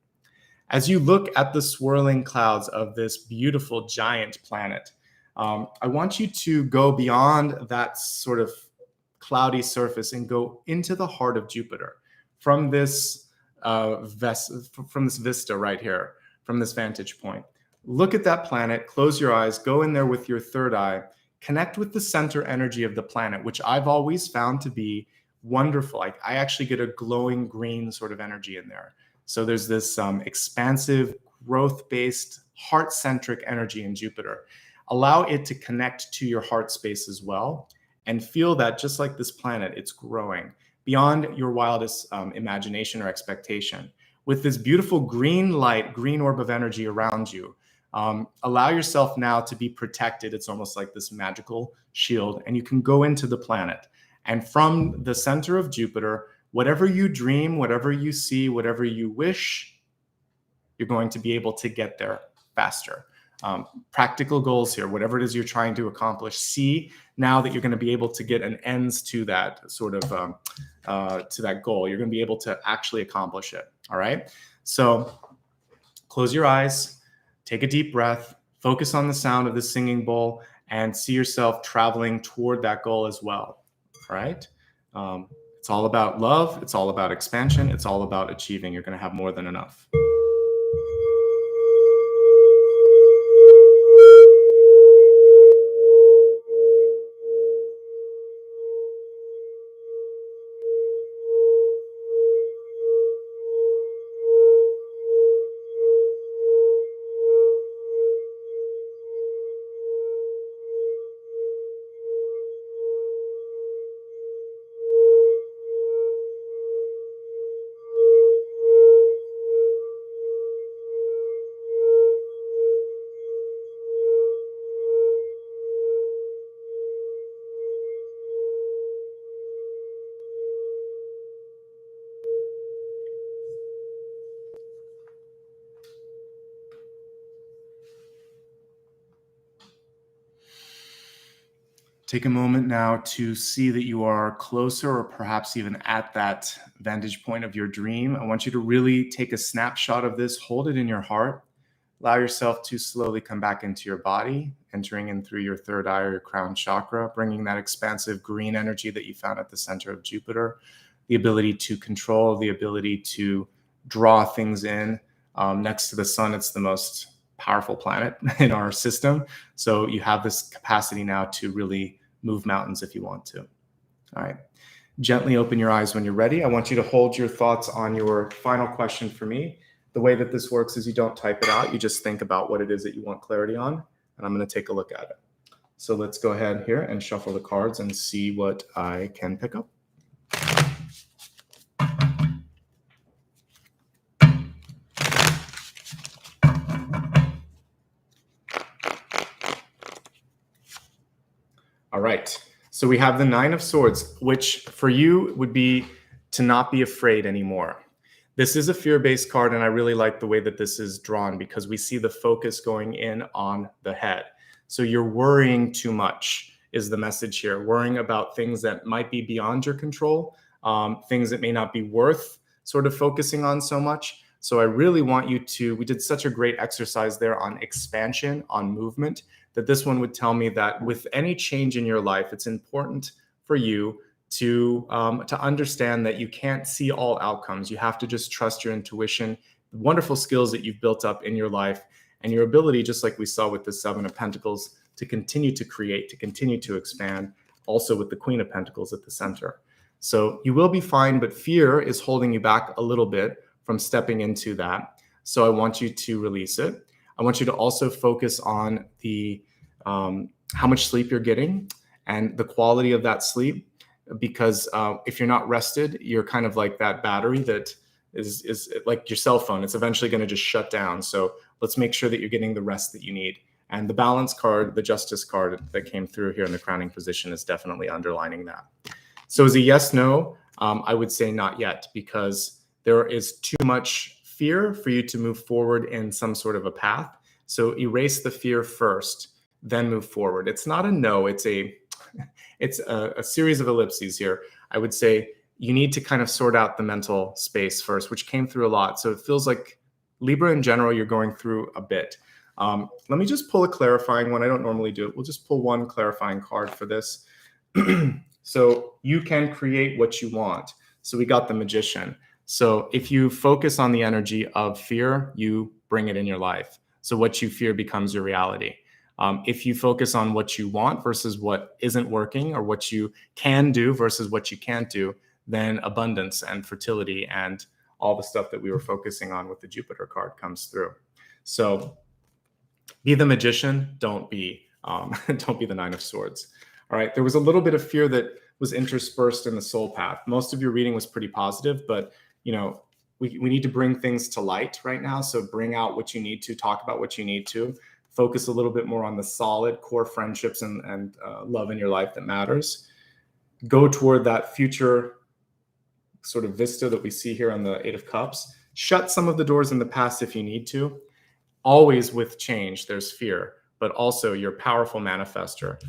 As you look at the swirling clouds of this beautiful giant planet, I want you to go beyond that sort of cloudy surface and go into the heart of Jupiter from this vista right here, from this vantage point. Look at that planet, close your eyes, go in there with your third eye, connect with the center energy of the planet, which I've always found to be wonderful. I actually get a glowing green sort of energy in there. So there's this expansive, growth-based, heart-centric energy in Jupiter. Allow it to connect to your heart space as well, and feel that just like this planet, it's growing beyond your wildest imagination or expectation. With this beautiful green light, green orb of energy around you, allow yourself now to be protected. It's almost like this magical shield, and you can go into the planet. And from the center of Jupiter, whatever you dream, whatever you see, whatever you wish, you're going to be able to get there faster. Practical goals here, whatever it is you're trying to accomplish, see now that you're going to be able to get an ends to that sort of to that goal. You're going to be able to actually accomplish it. All right. So close your eyes, take a deep breath, focus on the sound of the singing bowl, and see yourself traveling toward that goal as well. All right. It's all about love. It's all about expansion. It's all about achieving. You're going to have more than enough. Take a moment now to see that you are closer, or perhaps even at that vantage point of your dream. I want you to really take a snapshot of this, hold it in your heart, allow yourself to slowly come back into your body, entering in through your third eye or your crown chakra, bringing that expansive green energy that you found at the center of Jupiter, the ability to control, the ability to draw things in. Next to the sun, it's the most powerful planet in our system. So you have this capacity now to really move mountains if you want to. All right. Gently open your eyes when you're ready. I want you to hold your thoughts on your final question for me. The way that this works is you don't type it out. You just think about what it is that you want clarity on, and I'm going to take a look at it. So let's go ahead here and shuffle the cards and see what I can pick up. All right, so we have the Nine of Swords, which for you would be to not be afraid anymore. This is a fear-based card, and I really like the way that this is drawn because we see the focus going in on the head. So you're worrying too much is the message here, worrying about things that might be beyond your control, things that may not be worth sort of focusing on so much. So I really want you to, we did such a great exercise there on expansion, on movement, that this one would tell me that with any change in your life, it's important for you to understand that you can't see all outcomes. You have to just trust your intuition, the wonderful skills that you've built up in your life, and your ability, just like we saw with the Seven of Pentacles, to continue to create, to continue to expand, also with the Queen of Pentacles at the center. So you will be fine, but fear is holding you back a little bit from stepping into that. So I want you to release it. I want you to also focus on the how much sleep you're getting and the quality of that sleep, because if you're not rested, you're kind of like that battery that is like your cell phone. It's eventually going to just shut down. So let's make sure that you're getting the rest that you need. And the balance card, the justice card that came through here in the crowning position, is definitely underlining that. So as a yes, no, I would say not yet, because there is too much fear for you to move forward in some sort of a path. So erase the fear first, then move forward. It's not a no, it's a series of ellipses here. I would say you need to kind of sort out the mental space first, which came through a lot. So it feels like Libra in general, you're going through a bit. Let me just pull a clarifying one. I don't normally do it. We'll just pull one clarifying card for this. So you can create what you want. So we got the Magician. So if you focus on the energy of fear, you bring it in your life. So what you fear becomes your reality. If you focus on what you want versus what isn't working, or what you can do versus what you can't do, then abundance and fertility and all the stuff that we were focusing on with the Jupiter card comes through. So be the Magician, don't be the Nine of Swords. All right, there was a little bit of fear that was interspersed in the soul path. Most of your reading was pretty positive, but you know, we need to bring things to light right now. So bring out what you need to, talk about what you need to, focus a little bit more on the solid core friendships and love in your life that matters. Go toward that future sort of vista that we see here on the Eight of Cups. Shut some of the doors in the past if you need to. Always with change, there's fear, but also you're a powerful manifester.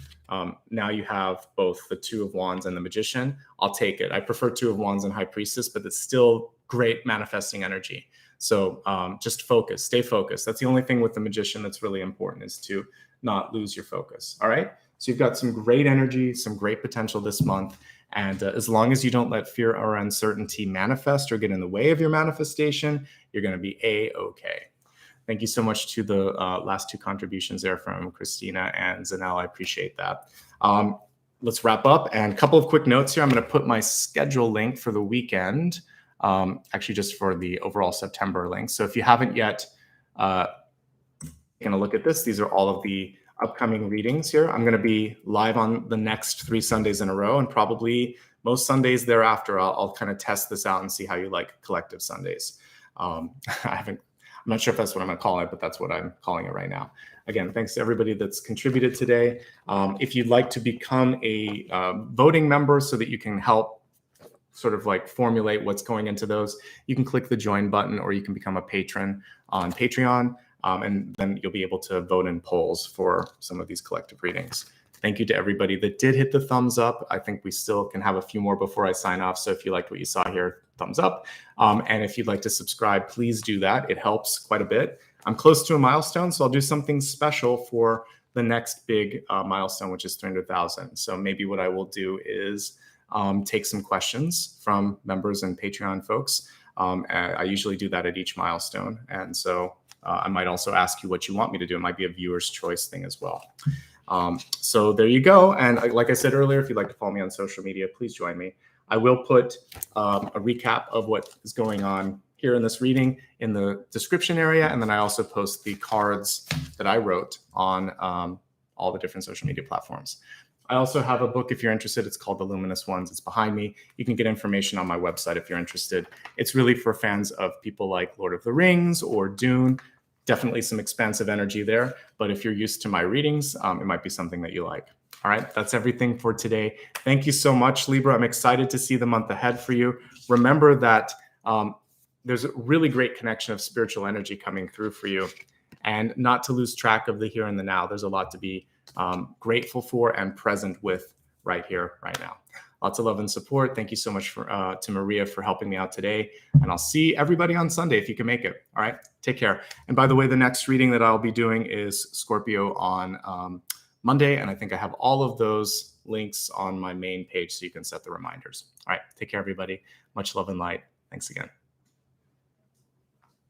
Now you have both the Two of Wands and the Magician. I'll take it. I prefer Two of Wands and High Priestess, but it's still great manifesting energy. So just focus, stay focused. That's the only thing with the Magician that's really important, is to not lose your focus. All right. So you've got some great energy, some great potential this month. And as long as you don't let fear or uncertainty manifest or get in the way of your manifestation, you're going to be A-okay. Thank you so much to the last two contributions there from Christina and Zanelle. I appreciate that. Let's wrap up. And a couple of quick notes here. I'm going to put my schedule link for the weekend, actually just for the overall September link. So if you haven't yet taken a look at this, these are all of the upcoming readings here. I'm going to be live on the next 3 Sundays in a row, and probably most Sundays thereafter. I'll kind of test this out and see how you like collective Sundays. I'm not sure if that's what I'm going to call it, but that's what I'm calling it right now. Again, thanks to everybody that's contributed today. If you'd like to become a voting member so that you can help sort of like formulate what's going into those, you can click the join button, or you can become a patron on Patreon, and then you'll be able to vote in polls for some of these collective readings. Thank you to everybody that did hit the thumbs up. I think we still can have a few more before I sign off. So if you liked what you saw here, thumbs up. And if you'd like to subscribe, please do that. It helps quite a bit. I'm close to a milestone, so I'll do something special for the next big milestone, which is 300,000. So maybe what I will do is take some questions from members and Patreon folks. I usually do that at each milestone. And so I might also ask you what you want me to do. It might be a viewer's choice thing as well. So there you go. And like I said earlier, if you'd like to follow me on social media, please join me. I will put a recap of what is going on here in this reading in the description area. And then I also post the cards that I wrote on all the different social media platforms. I also have a book if you're interested. It's called The Luminous Ones. It's behind me. You can get information on my website if you're interested. It's really for fans of people like Lord of the Rings or Dune. Definitely some expansive energy there. But if you're used to my readings, it might be something that you like. All right, that's everything for today. Thank you so much, Libra. I'm excited to see the month ahead for you. Remember that there's a really great connection of spiritual energy coming through for you, and not to lose track of the here and the now. There's a lot to be grateful for and present with right here, right now. Lots of love and support. Thank you so much to Maria for helping me out today. And I'll see everybody on Sunday if you can make it. All right, take care. And by the way, the next reading that I'll be doing is Scorpio on Monday. And I think I have all of those links on my main page so you can set the reminders. All right. Take care, everybody. Much love and light. Thanks again.